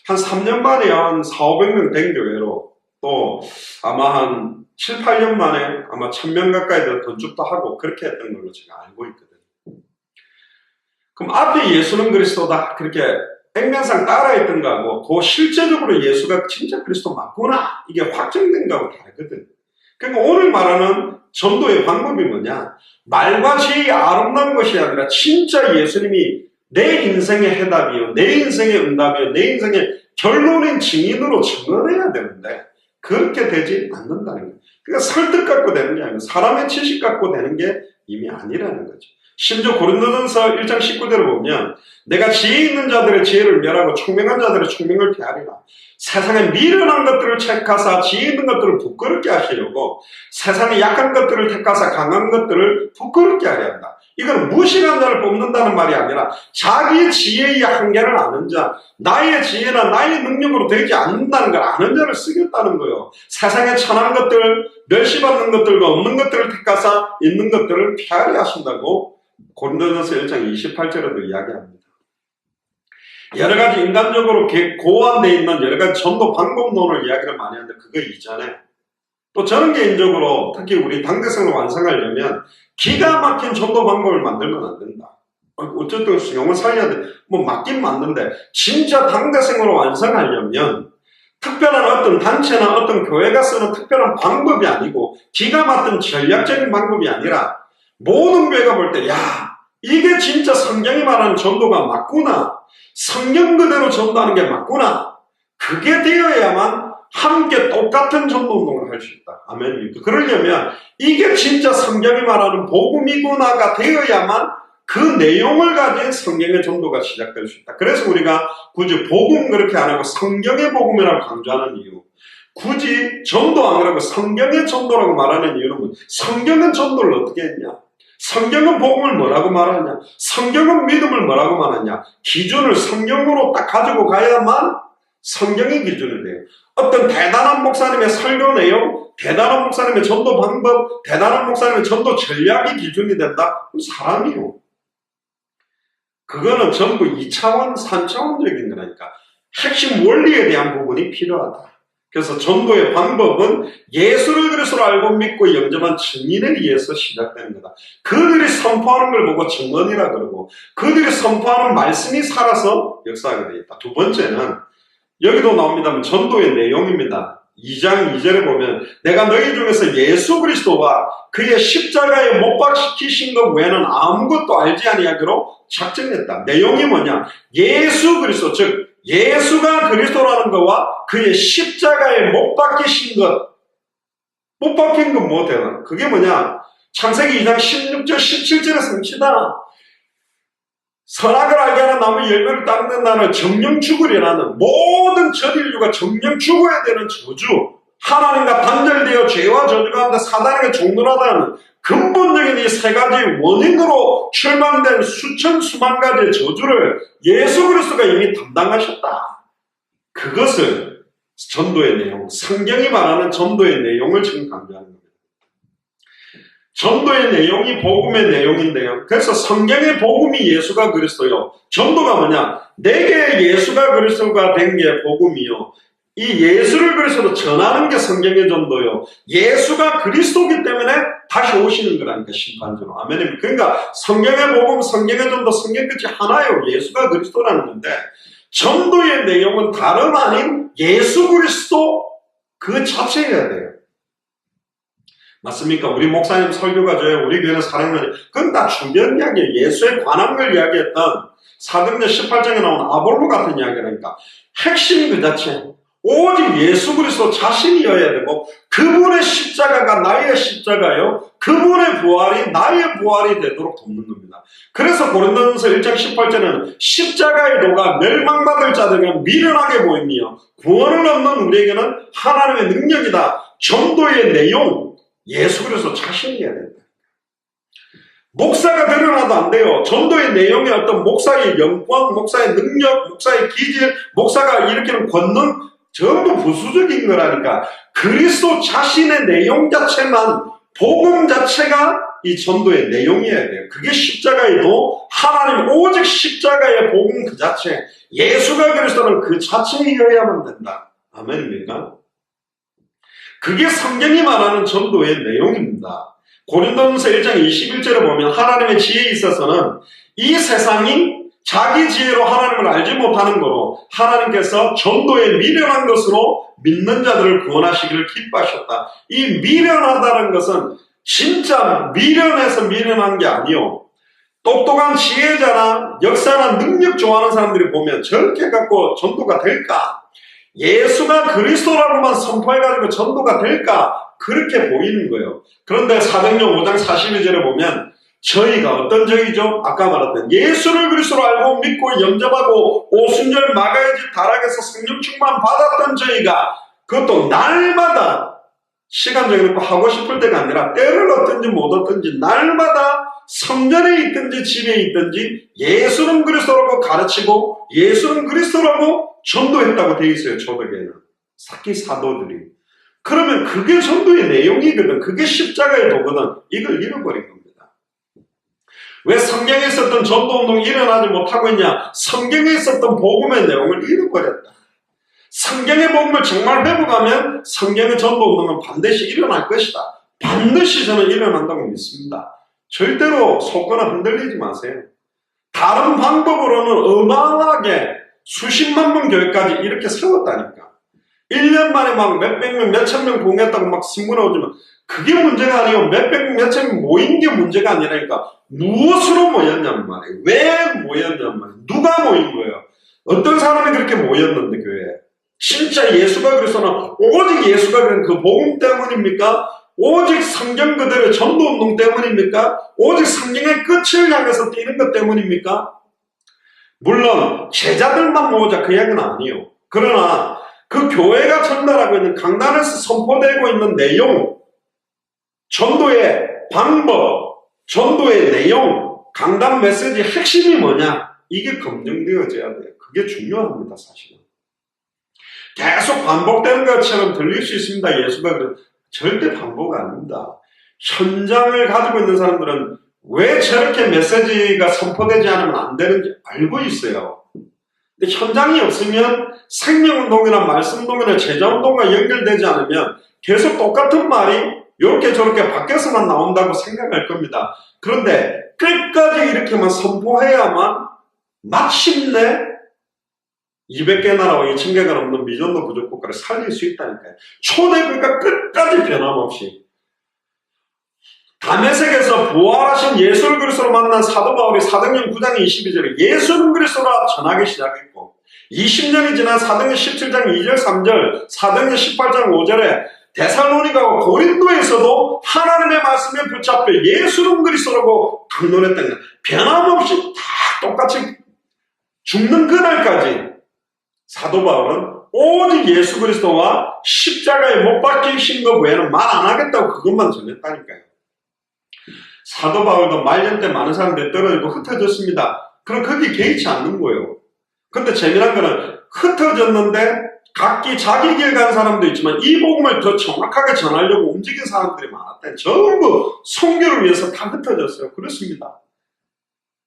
한 3년 만에 한 400~500명 된 교회로, 또 아마 한 7~8년 만에 아마 1000명 가까이 더 건축도 하고 그렇게 했던 걸로 제가 알고 있거든요. 그럼 앞에 예수는 그리스도다 그렇게 액면상 따라했던 거하고 그 실제적으로 예수가 진짜 그리스도 맞구나 이게 확정된 거하고 다르거든. 그러니까 오늘 말하는 전도의 방법이 뭐냐? 말과 지혜의 아름다운 것이 아니라 진짜 예수님이 내 인생의 해답이요, 내 인생의 응답이요, 내 인생의 결론인 증인으로 증언해야 되는데 그렇게 되지 않는다는 거예요. 그러니까 설득 갖고 되는 게 아니고 사람의 지식 갖고 되는 게 이미 아니라는 거죠. 심지어 고린도전서 1장 19절을 보면 내가 지혜 있는 자들의 지혜를 멸하고 총명한 자들의 총명을 피하리라. 세상에 미련한 것들을 택하사 지혜 있는 것들을 부끄럽게 하시려고 세상에 약한 것들을 택하사 강한 것들을 부끄럽게 하려 한다. 이건 무식한 자를 뽑는다는 말이 아니라 자기의 지혜의 한계를 아는 자, 나의 지혜나 나의 능력으로 되지 않는다는 걸 아는 자를 쓰겠다는 거예요. 세상에 천한 것들, 멸시받는 것들과 없는 것들을 택하사 있는 것들을 피하려 하신다고 고린도전서 1장 28절에도 이야기합니다. 여러 가지 인간적으로 고안되어 있는 여러 가지 전도 방법론을 이야기를 많이 하는데 그거 이전에 또 저는 개인적으로 특히 우리 당대성을 완성하려면 기가 막힌 전도 방법을 만들면 안 된다. 어쨌든 영을 살려야 돼. 맞긴 맞는데 진짜 당대성으로 완성하려면 특별한 어떤 단체나 어떤 교회가 쓰는 특별한 방법이 아니고 기가 막힌 전략적인 방법이 아니라 모든 교회가 볼 때 이게 진짜 성경이 말하는 전도가 맞구나. 성경 그대로 전도하는 게 맞구나. 그게 되어야만 함께 똑같은 전도운동을 할 수 있다. 아멘. 그러려면 이게 진짜 성경이 말하는 복음이구나가 되어야만 그 내용을 가진 성경의 전도가 시작될 수 있다. 그래서 우리가 굳이 복음 그렇게 안 하고 성경의 복음이라고 강조하는 이유. 굳이 전도 안 하고 성경의 전도라고 말하는 이유는 성경은 전도를 어떻게 했냐? 성경은 복음을 뭐라고 말하냐? 성경은 믿음을 뭐라고 말하냐? 기준을 성경으로 딱 가지고 가야만 성경의 기준이 돼요. 어떤 대단한 목사님의 설교 내용, 대단한 목사님의 전도 방법, 대단한 목사님의 전도 전략이 기준이 된다? 그럼 사람이요. 그거는 전부 2차원, 3차원적인 거라니까. 핵심 원리에 대한 부분이 필요하다. 그래서 전도의 방법은 예수를 그리스도로 알고 믿고 영접한 증인에 의해서 시작되는 거다. 그들이 선포하는 걸 보고 증언이라 그러고 그들이 선포하는 말씀이 살아서 역사하게 되어 있다. 두 번째는 여기도 나옵니다만 전도의 내용입니다. 2장 2절에 보면 내가 너희 중에서 예수 그리스도와 그의 십자가에 못 박히신 것 외에는 아무것도 알지 아니하기로 작정했다. 내용이 뭐냐? 예수 그리스도, 즉 예수가 그리스도라는 것과 그의 십자가에 못 박히신 것, 못 박힌 건 뭐 되나? 그게 뭐냐? 창세기 2장 16절 17절의 성취다. 선악을 알게 하는 나무 열매를 닦는 나는 정령 죽으리라는 모든 전 인류가 정령 죽어야 되는 저주, 하나님과 단절되어 죄와 저주 가운데 사단에게 종노하다는 근본적인 이 세 가지 원인으로 출망된 수천 수만 가지의 저주를 예수 그리스도가 이미 담당하셨다. 그것을 전도의 내용, 성경이 말하는 전도의 내용을 지금 강조하는 겁니다. 전도의 내용이 복음의 내용인데요. 그래서 성경의 복음이 예수가 그리스도요. 전도가 뭐냐? 내게 예수가 그리스도가 된 게 복음이요. 이 예수를 그리스도로 전하는 게 성경의 전도요. 예수가 그리스도이기 때문에 다시 오시는 거라니까, 심판주로. 아멘입니다. 그러니까 성경의 복음, 성경의 전도, 성경 끝이 하나예요. 예수가 그리스도라는 건데, 전도의 내용은 다름 아닌 예수 그리스도 그 자체여야 돼요. 맞습니까? 우리 목사님 설교가 저요, 우리 교회는 사랑하는, 그건 다 중요한 이야기예요. 예수에 관한 걸 이야기했던 사도행전 18장에 나온 아볼로 같은 이야기라니까. 핵심이 그 자체예요. 오직 예수 그리스도 자신이어야 되고, 그분의 십자가가 나의 십자가요, 그분의 부활이 나의 부활이 되도록 돕는 겁니다. 그래서 고린도전서 1장 18절에는 십자가의 도가 멸망받을 자들에게 미련하게 보이며 구원을 얻는 우리에게는 하나님의 능력이다. 전도의 내용, 예수 그리스도 자신이어야 된다. 목사가 드러나도 안 돼요. 전도의 내용이 어떤 목사의 영권, 목사의 능력, 목사의 기질, 목사가 일으키는 권능, 전부 부수적인 거라니까. 그리스도 자신의 내용 자체만, 복음 자체가 이 전도의 내용이어야 돼요. 그게 십자가의 도, 하나님 오직 십자가의 복음 그 자체, 예수가 그리스도는 그 자체이어야만 된다. 아멘입니까? 그게 성경이 말하는 전도의 내용입니다. 고린도전서 1장 21절에 보면 하나님의 지혜에 있어서는 이 세상이 자기 지혜로 하나님을 알지 못하는 거로 하나님께서 전도에 미련한 것으로 믿는 자들을 구원하시기를 기뻐하셨다. 이 미련하다는 것은 진짜 미련해서 미련한 게 아니요. 똑똑한 지혜자나 역사나 능력 좋아하는 사람들이 보면 저렇게 갖고 전도가 될까? 예수가 그리스도라고만 선포해가지고 전도가 될까? 그렇게 보이는 거예요. 그런데 사도행전 5장 42절에 보면 저희가 어떤 저희죠? 아까 말했던 예수를 그리스도로 알고 믿고 영접하고 오순절 마가야지 다락에서 성령 충만 받았던 저희가 그것도 날마다 시간 정해놓고 하고 싶을 때가 아니라 때를 얻든지 못 얻든지 날마다 성전에 있든지 집에 있든지 예수는 그리스도라고 가르치고 예수는 그리스도라고 전도했다고 되어 있어요. 초대교회는. 특히 사도들이. 그러면 그게 전도의 내용이거든. 그게 십자가의 도거든. 이걸 잃어버린 겁니다. 왜 성경에 있었던 전도운동이 일어나지 못하고 있냐? 성경에 있었던 복음의 내용을 잃어버렸다. 성경의 복음을 정말 회복하면 성경의 전도운동은 반드시 일어날 것이다. 반드시 저는 일어난다고 믿습니다. 절대로 속거나 흔들리지 마세요. 다른 방법으로는 어마어마하게 수십만 명 교회까지 이렇게 세웠다니까. 1년 만에 막 몇백 명, 몇천 명 공했다고 막 신문에 오지만 그게 문제가 아니고 몇백 명, 몇천 명 모인 게 문제가 아니라니까. 무엇으로 모였냔 말이에요. 왜 모였냔 말이에요. 누가 모인 거예요. 어떤 사람이 그렇게 모였는데 교회에. 진짜 예수가 그리스도는 오직 예수가 그런 그 복음 때문입니까? 오직 성경 그대로의 전도운동 때문입니까? 오직 성경의 끝을 향해서 뛰는 것 때문입니까? 물론 제자들만 모으자 그 이야기는 아니에요. 그러나 그 교회가 전달하고 있는 강단에서 선포되고 있는 내용, 전도의 방법, 전도의 내용, 강단 메시지 핵심이 뭐냐? 이게 검증되어져야 돼요. 그게 중요합니다, 사실은. 계속 반복되는 것처럼 들릴 수 있습니다. 예수가 그래. 절대 반복 아닙니다. 현장을 가지고 있는 사람들은 왜 저렇게 메시지가 선포되지 않으면 안 되는지 알고 있어요. 근데 현장이 없으면 생명운동이나 말씀운동이나 제자운동과 연결되지 않으면 계속 똑같은 말이 이렇게 저렇게 바뀌어서만 나온다고 생각할 겁니다. 그런데 끝까지 이렇게만 선포해야만 마침내 200개 나라와 2000개가 넘는 미전도 부족 국가를 살릴 수 있다니까요. 초대교회가 끝까지 변함없이. 다메섹에서 부활하신 예수를 그리스도로 만난 사도 바울이 사도행전 9장 22절에 예수는 그리스도라 전하기 시작했고 20년이 지난 사도행전 17장 2절 3절 사도행전 18장 5절에 데살로니가와 고린도에서도 하나님의 말씀에 붙잡혀 예수는 그리스도라고 강론했던 것. 변함없이 다 똑같이 죽는 그날까지 사도 바울은 오직 예수 그리스도와 십자가에 못 박히신 것 외에는 말 안 하겠다고 그것만 전했다니까요. 사도 바울도 말년 때 많은 사람들이 떨어지고 흩어졌습니다. 그럼 거기 개의치 않는 거예요. 근데 재미난 거는 흩어졌는데 각기 자기 길 가는 사람도 있지만 이 복음을 더 정확하게 전하려고 움직인 사람들이 많았다. 전부 선교를 위해서 다 흩어졌어요. 그렇습니다.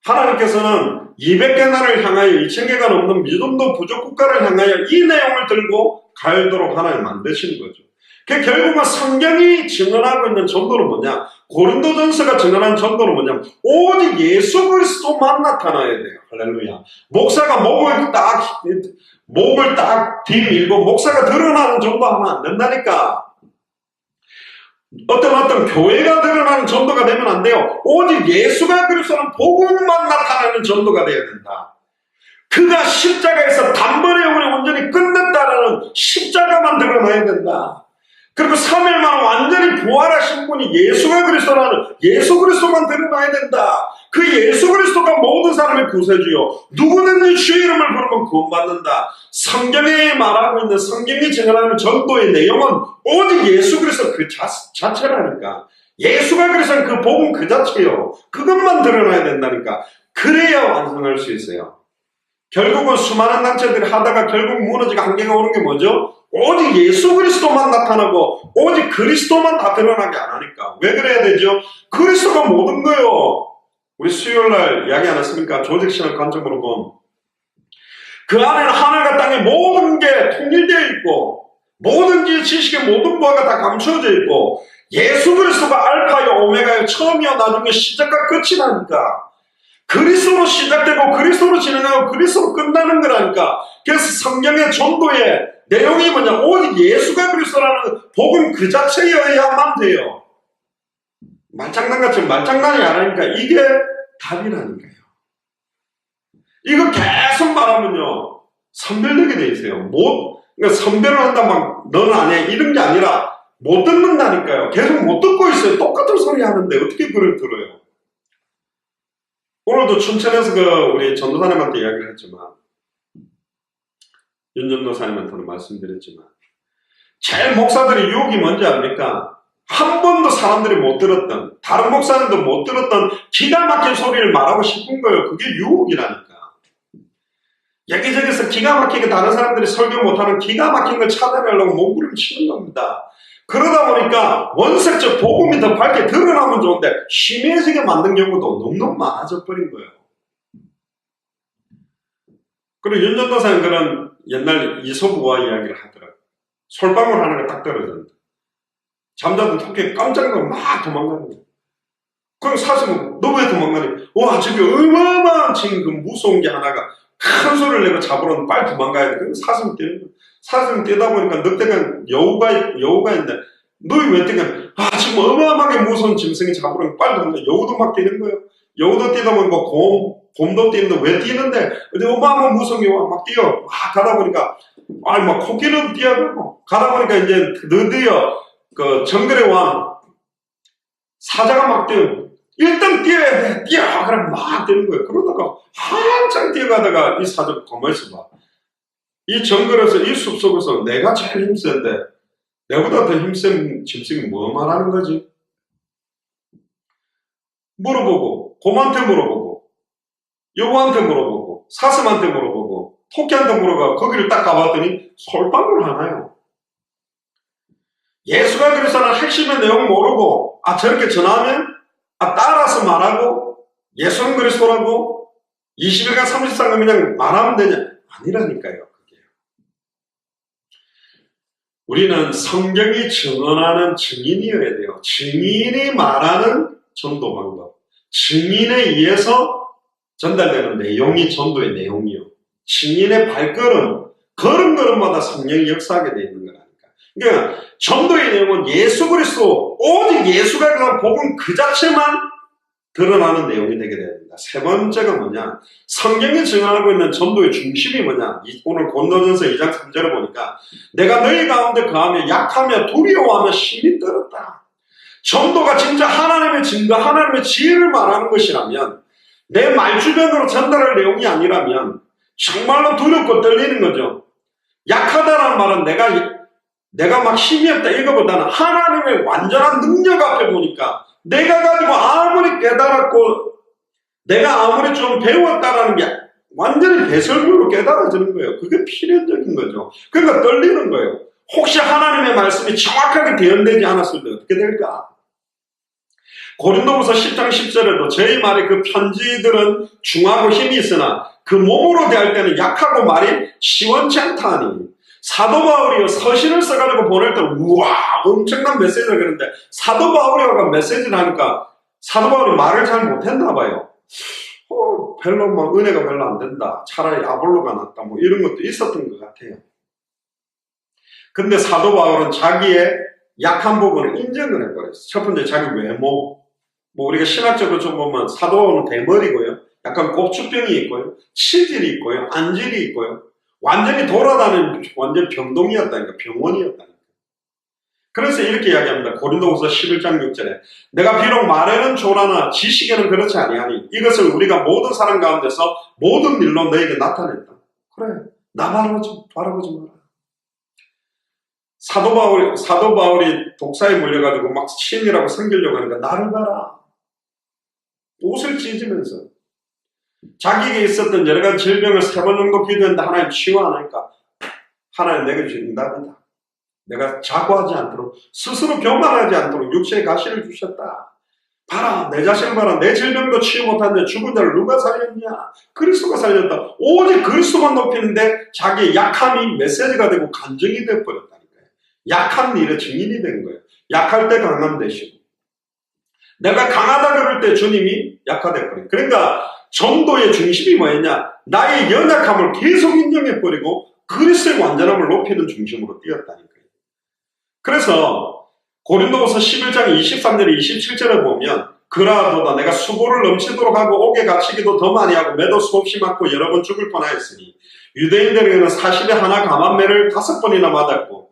하나님께서는 200개 나라를 향하여 2000개가 넘는 미전도 부족 국가를 향하여 이 내용을 들고 갈도록 하나님 만드시는 거죠. 그 결국은 성경이 증언하고 있는 전도는 뭐냐? 고린도전서가 증언한 전도는 뭐냐면 오직 예수 그리스도만 나타나야 돼요. 할렐루야. 목사가 목을 딱 뒤밀고 목사가 드러나는 전도하면 안 된다니까. 어떤 교회가 드러나는 전도가 되면 안 돼요. 오직 예수가 그리스도는 복음만 나타나는 전도가 되어야 된다. 그가 십자가에서 단번에 우리 온전히 끝냈다라는 십자가만 드러나야 된다. 그리고 3일 만에 완전히 부활하신 분이 예수가 그리스도라는 예수 그리스도만 드러나야 된다. 그 예수 그리스도가 모든 사람의 구세주요. 누구든지 주의 이름을 부르면 구원받는다. 성경에 말하고 있는 성경이 증언하는 전도의 내용은 오직 예수 그리스도 그 자체라니까. 예수가 그리스도는 그 복음 그 자체요. 그것만 드러나야 된다니까. 그래야 완성할 수 있어요. 결국은 수많은 단체들이 하다가 결국 무너지고 한계가 오는 게 뭐죠? 오직 예수 그리스도만 나타나고 오직 그리스도만 다 드러나게 안 하니까. 왜 그래야 되죠? 그리스도가 모든 거예요. 우리 수요일날 이야기 안 했습니까? 조직신학 관점으로 보면 그 안에는 하늘과 땅의 모든 게 통일되어 있고 모든 지식의 모든 바가 다 감추어져 있고 예수 그리스도가 알파요 오메가요 처음이요 나중에 시작과 끝이라니까. 그리스도로 시작되고 그리스도로 진행하고 그리스도로 끝나는 거라니까. 그래서 성경의 전도의 내용이 뭐냐? 오직 예수가 그리스도라는 복음 그 자체여야만 돼요. 말장난같이 말장난이 아니니까 이게 답이라니까요. 이거 계속 말하면요 선별되게 돼 있어요. 그러니까 선별을 한다 막 너는 안 해 이런 게 아니라 못 듣는다니까요. 계속 못 듣고 있어요. 똑같은 소리 하는데 어떻게 그걸 들어요? 오늘도 춘천에서 우리 전도사님한테 이야기를 했지만 윤 전도사님한테는 말씀드렸지만 제일 목사들의 유혹이 뭔지 압니까? 한 번도 사람들이 못 들었던 다른 목사님도 못 들었던 기가 막힌 소리를 말하고 싶은 거예요. 그게 유혹이라니까. 여기저기서 기가 막히게 다른 사람들이 설교 못하는 기가 막힌 걸 찾아내려고 몸부림치는 겁니다. 그러다 보니까 원색적 복음이 더 밝게 드러나면 좋은데 심해지게 만든 경우도 너무 많아져 버린 거예요. 그리고 윤 전도사는 그런 옛날 이소부와 이야기를 하더라고요. 솔방울 하나가 딱 떨어졌는데 잠자던 토끼가 깜짝 놀고 막 도망가는 거예요. 그럼 사슴은 너 왜 도망가니? 와 저기 어마어마한 지금 그 무서운 게 하나가 큰 소리를 내고 잡으러 빨리 도망가야 돼. 그럼 사슴이 뛰는 거예요. 사슴이 뛰다 보니까 늑대가 여우가 있는데 너희 왜 뛰냐? 지금 어마어마하게 무서운 짐승이 잡으러 빨리 도망가. 여우도 막 뛰는 거예요. 여우도 뛰다 보니까 곰도 뛰는데 왜 뛰는데? 어마어마한 무서운 여우가 막 뛰어. 막 가다 보니까 막 코끼리도 뛰어가고 가다 보니까 이제 드디어 그 정글의 왕 사자가 막 뛰어. 일단 뛰어야 돼. 뛰어. 그럼 막 뛰는 거예요. 그러다가 한참 뛰어가다가 이 사자가 가만히 있어봐. 이 정글에서 이 숲속에서 내가 제일 힘센데 내보다 더 힘센 짐승이 뭐 말하는 거지? 물어보고 곰한테 물어보고 여우한테 물어보고 사슴한테 물어보고 토끼한테 물어가 거기를 딱 가봤더니 솔방울 하나요. 예수가 그리스도는 핵심의 내용 모르고 저렇게 전하면 따라서 말하고 예수는 그리스도라고 21강 33강 그냥 말하면 되냐? 아니라니까요. 그게. 우리는 성경이 증언하는 증인이어야 돼요. 증인이 말하는 전도 방법. 증인에 의해서 전달되는 내용이 전도의 내용이요. 증인의 발걸음, 걸음걸음마다 성령이 역사하게 되어 있는 거라니까. 그러니까 전도의 내용은 예수 그리스도, 오직 예수가 그냥 복음 그 자체만 드러나는 내용이 되게 됩니다. 세 번째가 뭐냐? 성경이 증언하고 있는 전도의 중심이 뭐냐? 오늘 고린도전서 2장 3절을 보니까 내가 너희 가운데 거하며 약하며 두려워하며 심히 떨었다. 전도가 진짜 하나님의 증거, 하나님의 지혜를 말하는 것이라면 내 말주변으로 전달할 내용이 아니라면 정말로 두렵고 떨리는 거죠. 약하다는 말은 내가 막 힘이 없다 이거보다는 하나님의 완전한 능력 앞에 보니까 내가 가지고 아무리 깨달았고 내가 아무리 좀 배웠다라는 게 완전히 배설물로 깨달아지는 거예요. 그게 필연적인 거죠. 그러니까 떨리는 거예요. 혹시 하나님의 말씀이 정확하게 대언되지 않았을 때 어떻게 될까? 고린도후서 10장 10절에도 저희 말의 그 편지들은 중하고 힘이 있으나 그 몸으로 대할 때는 약하고 말이 시원치 않다 하니 사도 바울이 서신을 써가지고 보낼 때 우와 엄청난 메시지를 그랬는데 사도 바울이가 메시지를 하니까 사도 바울이 말을 잘 못했나 봐요. 별로 막 은혜가 별로 안 된다. 차라리 아볼로가 낫다. 뭐 이런 것도 있었던 것 같아요. 근데 사도 바울은 자기의 약한 부분을 인정을 해버렸어요. 첫 번째 자기 외모. 뭐 우리가 신학적으로 좀 보면 사도 바울은 대머리고요. 약간 곱추병이 있고요. 치질이 있고요. 안질이 있고요. 완전히 돌아다니는 완전 병동이었다니까. 병원이었다니까. 그래서 이렇게 이야기합니다. 고린도후서 11장 6절에 내가 비록 말에는 조라나 지식에는 그렇지 아니하니 이것을 우리가 모든 사람 가운데서 모든 일로 너에게 나타냈다. 그래. 나 바라보지 마라. 사도 바울이 독사에 물려가지고 막 신이라고 섬기려고 하니까 나를 봐라. 옷을 찢으면서 자기에게 있었던 여러 가지 질병을 3번 정도 기도했는데 하나님 치유 안 하니까 하나님 내게 주신 응답이다. 내가 자고하지 않도록 스스로 교만하지 않도록 육체의 가시를 주셨다. 봐라 내 자신을 봐라. 내 질병도 치유 못하는데 죽은 자를 누가 살렸냐. 그리스도가 살렸다. 오직 그리스도만 높이는데 자기의 약함이 메시지가 되고 간증이 되어버렸다니까요. 약한 일의 증인이 된 거예요. 약할 때 강함 되시고 내가 강하다 그럴 때 주님이 약화되어버려요. 그러니까 전도의 중심이 뭐였냐. 나의 연약함을 계속 인정해버리고 그리스도의 완전함을 높이는 중심으로 뛰었다니까요. 그래서 고린도후서 11장 23절 27절에 보면 그러하도다 내가 수고를 넘치도록 하고 옥에 갇히기도 더 많이 하고 매도 수없이 맞고 여러 번 죽을 뻔하였으니 유대인들에게는 40에 하나 감한매를 5번이나 맞았고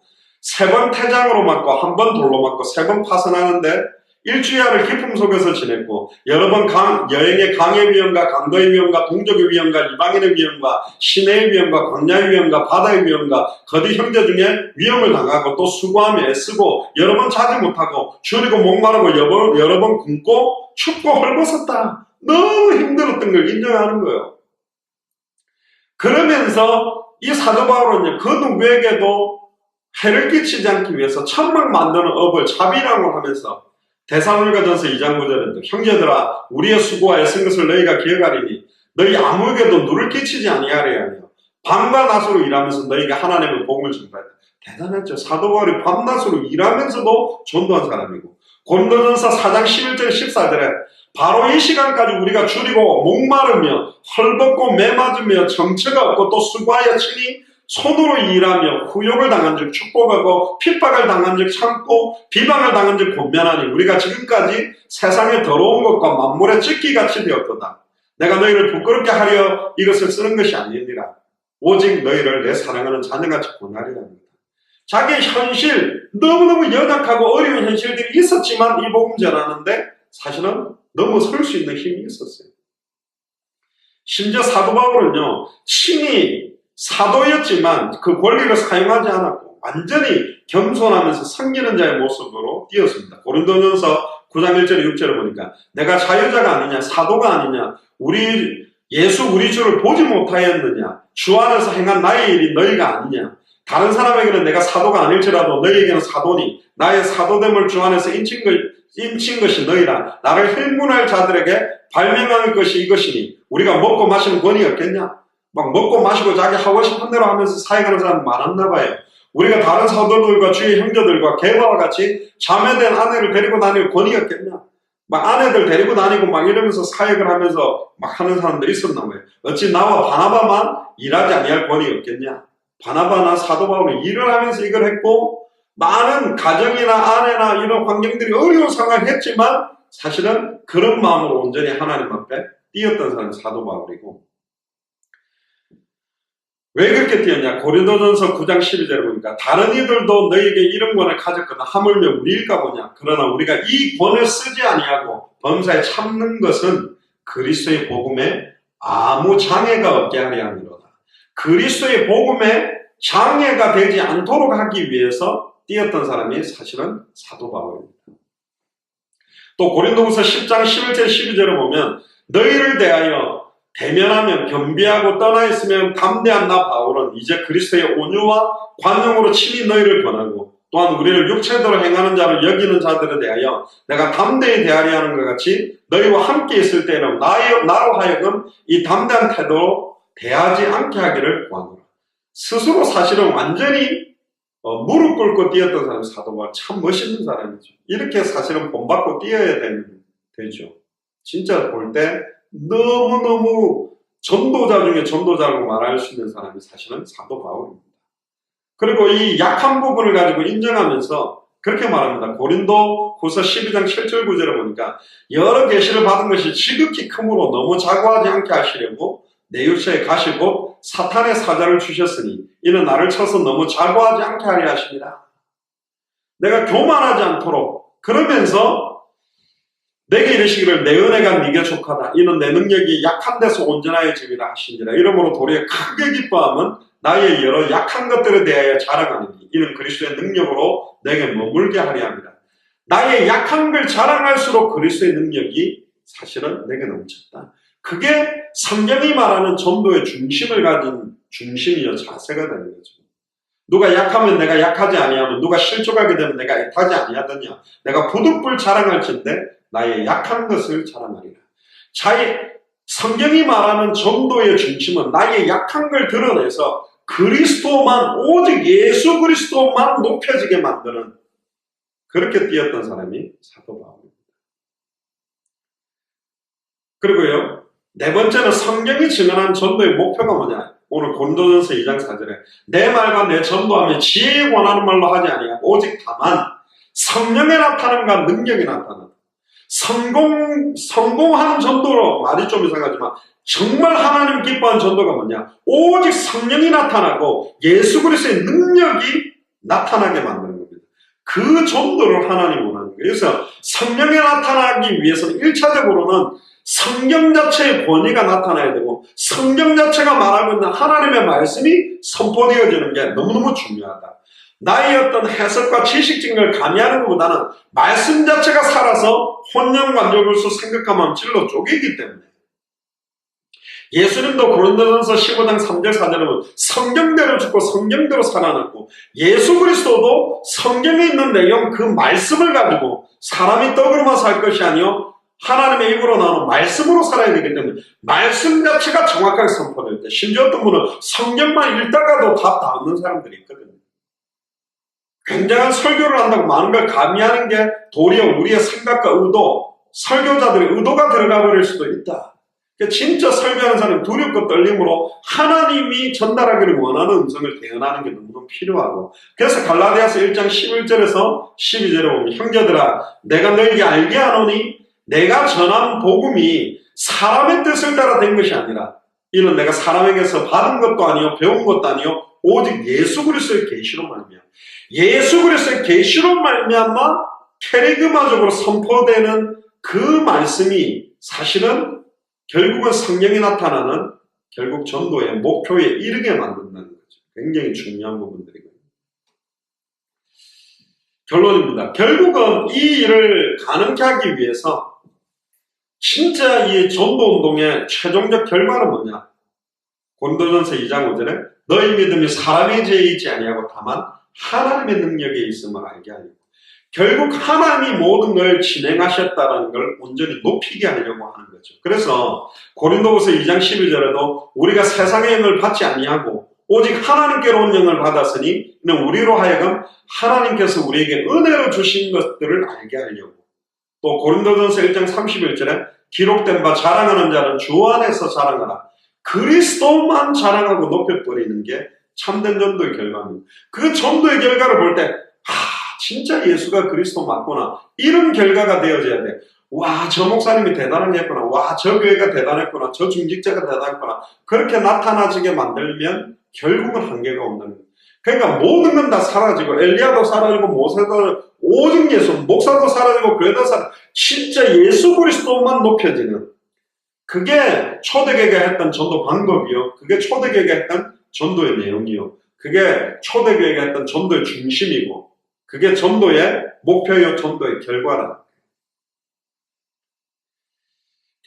3번 태장으로 맞고 1번 돌로 맞고 3번 파선하는데 일주야를 기품 속에서 지냈고 여러 번 여행의 강의 위험과 강도의 위험과 동족의 위험과 이방인의 위험과 시내의 위험과 광야의 위험과 바다의 위험과 거디 형제 중에 위험을 당하고 또 수고하며 애쓰고 여러 번 자지 못하고 줄이고 목마르고 여러 번 굶고 춥고 헐벗었다. 너무 힘들었던 걸 인정하는 거예요. 그러면서 이 사도 바울은 그 누구에게도 해를 끼치지 않기 위해서 천막 만드는 업을 자비랑을 하면서 데살로니가전서 2장 9절에도 형제들아 우리의 수고와 애쓴 것을 너희가 기억하리니 너희 아무에게도 누를 끼치지 아니하려 하며 밤과 낮으로 일하면서 너희가 하나님의 복음을 전파했다. 대단했죠. 사도 바울이 밤낮으로 일하면서도 전도한 사람이고 고린도전서 4장 11절 14절에 바로 이 시간까지 우리가 줄이고 목마르며 헐벗고 매맞으며 정처가 없고 또 수고하여 친히 손으로 일하며 후욕을 당한 즉 축복하고 핍박을 당한 즉 참고 비방을 당한 즉 권면하니 우리가 지금까지 세상의 더러운 것과 만물의 찢기같이 되었도다. 내가 너희를 부끄럽게 하려 이것을 쓰는 것이 아니니라. 오직 너희를 내 사랑하는 자녀같이 권하리라 합니다. 자기의 현실 너무너무 연약하고 어려운 현실들이 있었지만 이 복음 전하는데 사실은 넘어설 수 있는 힘이 있었어요. 심지어 사도 바울은요 친히 사도였지만 그 권리를 사용하지 않았고 완전히 겸손하면서 섬기는 자의 모습으로 뛰었습니다. 고린도전서 9장 1절에 6절에 보니까 내가 자유자가 아니냐 사도가 아니냐 예수 우리 주를 보지 못하였느냐 주 안에서 행한 나의 일이 너희가 아니냐 다른 사람에게는 내가 사도가 아닐지라도 너희에게는 사도니 나의 사도됨을 주 안에서 인친 것이 너희라 나를 힐문할 자들에게 발명할 것이 이것이니 우리가 먹고 마시는 권위 없겠냐. 막 먹고 마시고 자기 하고 싶은 대로 하면서 사역하는 사람 많았나 봐요. 우리가 다른 사도들과 주의 형제들과 게바와 같이 자매된 아내를 데리고 다닐 권위였겠냐. 막 아내들 데리고 다니고 막 이러면서 사역을 하면서 막 하는 사람들이 있었나 봐요. 어찌 나와 바나바만 일하지 아니할 권위였겠냐. 바나바나 사도 바울은 일을 하면서 이걸 했고 많은 가정이나 아내나 이런 환경들이 어려운 상황을 했지만 사실은 그런 마음으로 온전히 하나님 앞에 뛰었던 사람이 사도 바울이고 왜 그렇게 뛰었냐? 고린도전서 9장 12절에 보니까 다른 이들도 너희에게 이런 권을 가졌거나 하물며 우리일까 보냐. 그러나 우리가 이 권을 쓰지 아니하고 범사에 참는 것은 그리스도의 복음에 아무 장애가 없게 하려 함이로다. 그리스도의 복음에 장애가 되지 않도록 하기 위해서 뛰었던 사람이 사실은 사도 바울입니다. 또 고린도후서 10장 11절 12절에 보면 너희를 대하여 대면하면 겸비하고 떠나 있으면 담대한 나 바울은 이제 그리스도의 온유와 관용으로 친히 너희를 권하고 또한 우리를 육체대로 행하는 자를 여기는 자들에 대하여 내가 담대히 대하려 하는 것 같이 너희와 함께 있을 때는 나로 하여금 이 담대한 태도로 대하지 않게 하기를 구하노라. 스스로 사실은 완전히 무릎 꿇고 뛰었던 사람이 사도 바울, 참 멋있는 사람이죠. 이렇게 사실은 본받고 뛰어야 되죠. 진짜 볼 때 너무너무 전도자 중에 전도자라고 말할 수 있는 사람이 사실은 사도 바울입니다. 그리고 이 약한 부분을 가지고 인정하면서 그렇게 말합니다. 고린도 후서 12장 7절 9절에 보니까 여러 계시를 받은 것이 지극히 크므로 너무 자고하지 않게 하시려고 내 육체에 가시고 사탄의 사자를 주셨으니 이는 나를 쳐서 너무 자고하지 않게 하려 하십니다. 내가 교만하지 않도록 그러면서 내게 이르시기를 내 은혜가 네게 족하다. 이는 내 능력이 약한 데서 온전하여 짐이라 하시니라. 이러므로 도리어 크게 기뻐함은 나의 여러 약한 것들에 대하여 자랑하느니 이는 그리스도의 능력으로 내게 머물게 하려 합니다. 나의 약한 걸 자랑할수록 그리스도의 능력이 사실은 내게 넘쳤다. 그게 성경이 말하는 전도의 중심을 가진 중심이요 자세가 되는 거죠. 누가 약하면 내가 약하지 아니하면 누가 실족하게 되면 내가 애타지 아니하더냐. 내가 부득불 자랑할진대 나의 약한 것을 자랑하리라. 성경이 말하는 전도의 중심은 나의 약한 걸 드러내서 그리스도만 오직 예수 그리스도만 높여지게 만드는 그렇게 뛰었던 사람이 사도 바울입니다. 그리고요. 네 번째는 성경이 증언한 전도의 목표가 뭐냐? 오늘 고린도전서 2장 4절에 내 말과 내 전도하며 지혜에 권하는 말로 하지 아니하고 오직 다만 성령의 나타남과 능력이 나타나 성공하는 전도로 말이 좀 이상하지만 정말 하나님 기뻐하는 전도가 뭐냐? 오직 성령이 나타나고 예수 그리스도의 능력이 나타나게 만드는 겁니다. 그 전도를 하나님 원하는 거예요. 그래서 성령이 나타나기 위해서는 1차적으로는 성경 자체의 권위가 나타나야 되고 성경 자체가 말하고 있는 하나님의 말씀이 선포되어지는 게 너무너무 중요하다. 나의 어떤 해석과 지식적인 걸 가미하는 것보다는 말씀 자체가 살아서 혼연관조로서 생각하면 찔러 쪼개기 때문에 예수님도 고린도전서 15장 3절 4절에 보면 성경대로 죽고 성경대로 살아났고 예수 그리스도도 성경에 있는 내용 그 말씀을 가지고 사람이 떡으로만 살 것이 아니요 하나님의 입으로 나오는 말씀으로 살아야 되기 때문에 말씀 자체가 정확하게 선포될 때 심지어 어떤 분은 성경만 읽다가도 답 다 얻는 사람들이 있거든요. 굉장한 설교를 한다고 많은 걸 가미하는 게 도리어 우리의 생각과 의도, 설교자들의 의도가 들어가 버릴 수도 있다. 그러니까 진짜 설교하는 사람은 두렵고 떨림으로 하나님이 전달하기를 원하는 음성을 대언하는 게 너무 필요하고 그래서 갈라디아서 1장 11절에서 12절에 보면 형제들아 내가 너에게 알게 하노니 내가 전한 복음이 사람의 뜻을 따라 된 것이 아니라 이는 내가 사람에게서 받은 것도 아니요 배운 것도 아니요 오직 예수 그리스도의 계시로 말미암아 예수 그리스도의 계시로 말미암아 캐리그마적으로 선포되는 그 말씀이 사실은 결국은 성령이 나타나는 결국 전도의 목표에 이르게 만든다는 거죠. 굉장히 중요한 부분들이고요. 결론입니다. 결국은 이 일을 가능케 하기 위해서 진짜 이 전도운동의 최종적 결과는 뭐냐? 고린도전서 2장 5절에 너희 믿음이 사람의 죄에 있지 아니하고 다만 하나님의 능력에 있음을 알게 하리고 결국 하나님이 모든 걸 진행하셨다는 걸 온전히 높이게 하려고 하는 거죠. 그래서 고린도후서 2장 12절에도 우리가 세상의 영을 받지 아니하고 오직 하나님께로 온 영을 받았으니 이는 우리로 하여금 하나님께서 우리에게 은혜로 주신 것들을 알게 하려고 또 고린도전서 1장 31절에 기록된 바 자랑하는 자는 주 안에서 자랑하라. 그리스도만 자랑하고 높여버리는 게 참된 전도의 결과입니다. 그 전도의 결과를 볼 때 진짜 예수가 그리스도 맞구나. 이런 결과가 되어져야 돼. 와, 저 목사님이 대단한 게 했구나. 와, 저 교회가 대단했구나. 저 중직자가 대단했구나. 그렇게 나타나지게 만들면 결국은 한계가 온다는 거예요. 그러니까 모든 건 다 사라지고 엘리야도 사라지고 모세도 오직 예수, 목사도 사라지고 교회도 사라지고 진짜 예수 그리스도만 높여지는 그게 초대교회가 했던 전도 방법이요. 그게 초대교회가 했던 전도의 내용이요. 그게 초대교회가 했던 전도의 중심이고 그게 전도의 목표요. 전도의 결과라.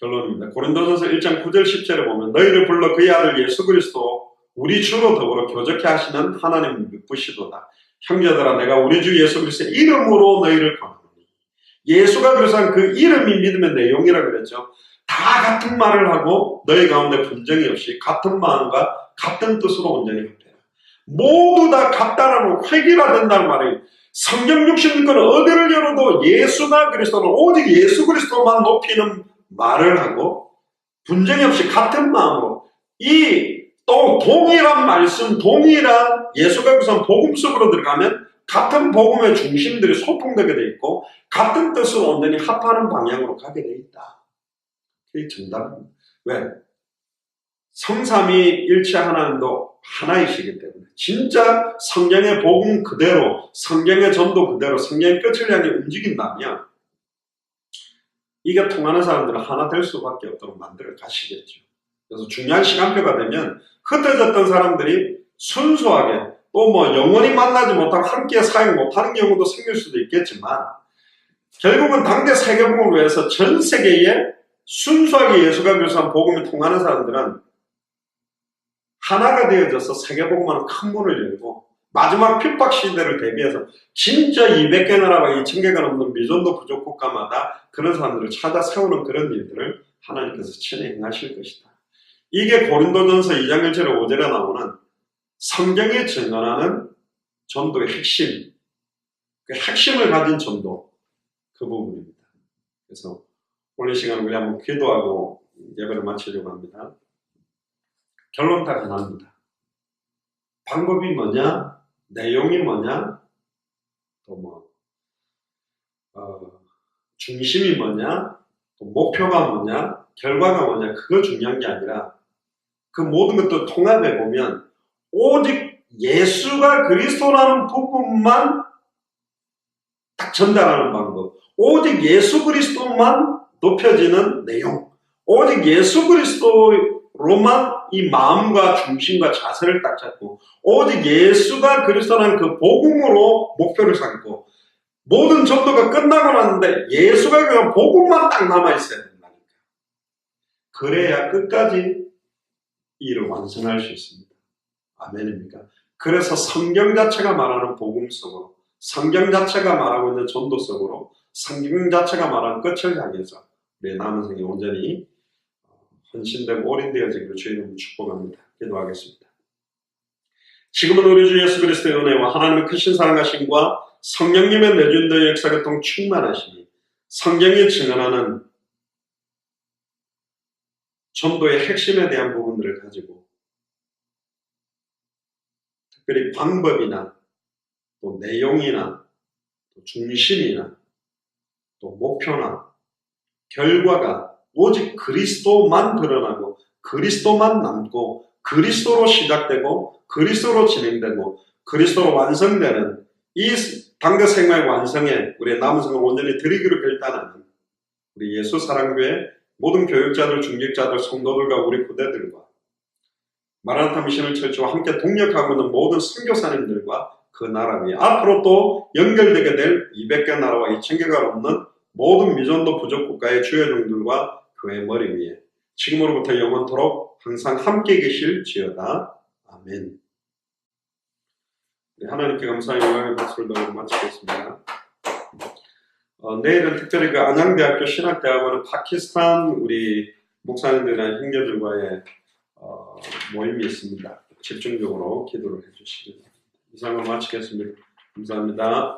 결론입니다. 고린도전서 1장 9절 10절에 보면 너희를 불러 그의 아들 예수 그리스도 우리 주로 더불어 교제케 하시는 하나님 믿으시도다. 형제들아 내가 우리 주 예수 그리스도의 이름으로 너희를 권하노니 예수가 그래서 그 이름이 믿음의 내용이라 그랬죠. 다 같은 말을 하고 너희 가운데 분쟁이 없이 같은 마음과 같은 뜻으로 온전히 합해라. 모두 다 같다라는 획일화된다는 말이에요. 성경 66권은 어디를 열어도 예수가 그리스도는 오직 예수 그리스도만 높이는 말을 하고 분쟁이 없이 같은 마음으로 이 또 동일한 말씀, 동일한 예수가 그리스도 복음 속으로 들어가면 같은 복음의 중심들이 소통되게 돼 있고 같은 뜻으로 온전히 합하는 방향으로 가게 돼 있다. 그게 정답입니다. 왜? 성삼위 일체 하나님도 하나이시기 때문에 진짜 성경의 복음 그대로, 성경의 전도 그대로, 성경의 끝을 향해 움직인다면 이게 통하는 사람들은 하나 될 수밖에 없도록 만들어 가시겠죠. 그래서 중요한 시간표가 되면 흩어졌던 사람들이 순수하게 또 뭐 영원히 만나지 못하고 함께 사역 못하는 경우도 생길 수도 있겠지만 결국은 당대 세계복음을 위해서 전 세계에 순수하게 예수가 그리스도의 복음이 통하는 사람들은 하나가 되어져서 세계복음하는 큰 문을 열고 마지막 핍박 시대를 대비해서 진짜 200개 나라와 2000개가 넘는 미전도 부족 국가마다 그런 사람들을 찾아 세우는 그런 일들을 하나님께서 친히 행하실 것이다. 이게 고린도전서 2장 1절에 5절에 나오는 성경이 증언하는 전도의 핵심, 그 핵심을 가진 전도, 그 부분입니다. 그래서 오늘 시간 우리 한번 기도하고 예배를 마치려고 합니다. 결론 다 간합니다. 방법이 뭐냐? 내용이 뭐냐? 또 중심이 뭐냐? 또 목표가 뭐냐? 결과가 뭐냐? 그거 중요한 게 아니라 그 모든 것들 통합해 보면 오직 예수가 그리스도라는 부분만 딱 전달하는 방법, 오직 예수 그리스도만 높여지는 내용, 오직 예수 그리스도로만 이 마음과 중심과 자세를 딱 잡고 오직 예수가 그리스도라는 그 복음으로 목표를 삼고 모든 전도가 끝나고 났는데 예수가 그 복음만 딱 남아있어야 된다니까. 그래야 끝까지 이 일을 완성할 수 있습니다. 아멘입니까? 그래서 성경 자체가 말하는 복음 속으로, 성경 자체가 말하고 있는 전도 속으로, 성경 자체가 말하는 끝을 향해서 우리의 남은 생에 온전히 헌신되고 올인되어지기를 주의 이름으로 축복합니다. 기도하겠습니다. 지금은 우리 주 예수 그리스도의 은혜와 하나님의 크신 사랑하심과 성령님의 내준도의 역사교통 충만하시니 성경이 증언하는 전도의 핵심에 대한 부분들을 가지고 특별히 방법이나 또 내용이나 또 중심이나 또 목표나 결과가 오직 그리스도만 드러나고 그리스도만 남고 그리스도로 시작되고 그리스도로 진행되고 그리스도로 완성되는 이 당대 생명의 완성에 우리의 남은 생을 온전히 드리기로 결단하는 우리 예수 사랑교회 모든 교육자들, 중직자들, 성도들과 우리 부대들과 마라나타 미션을 철저와 함께 동력하고 있는 모든 선교사님들과 그 나라 위에 앞으로 또 연결되게 될 200개 나라와 2000개가 넘는 모든 미전도 부족 국가의 주요 종들과 교회 머리 위에 지금으로부터 영원토록 항상 함께 계실지어다. 아멘. 하나님께 감사의 영광의 박수를 드리고 마치겠습니다. 내일은 특별히 그 안양대학교 신학대학원은 파키스탄 우리 목사님들이나 형제들과의 모임이 있습니다. 집중적으로 기도를 해주시기 바랍니다. 이상으로 마치겠습니다. 감사합니다.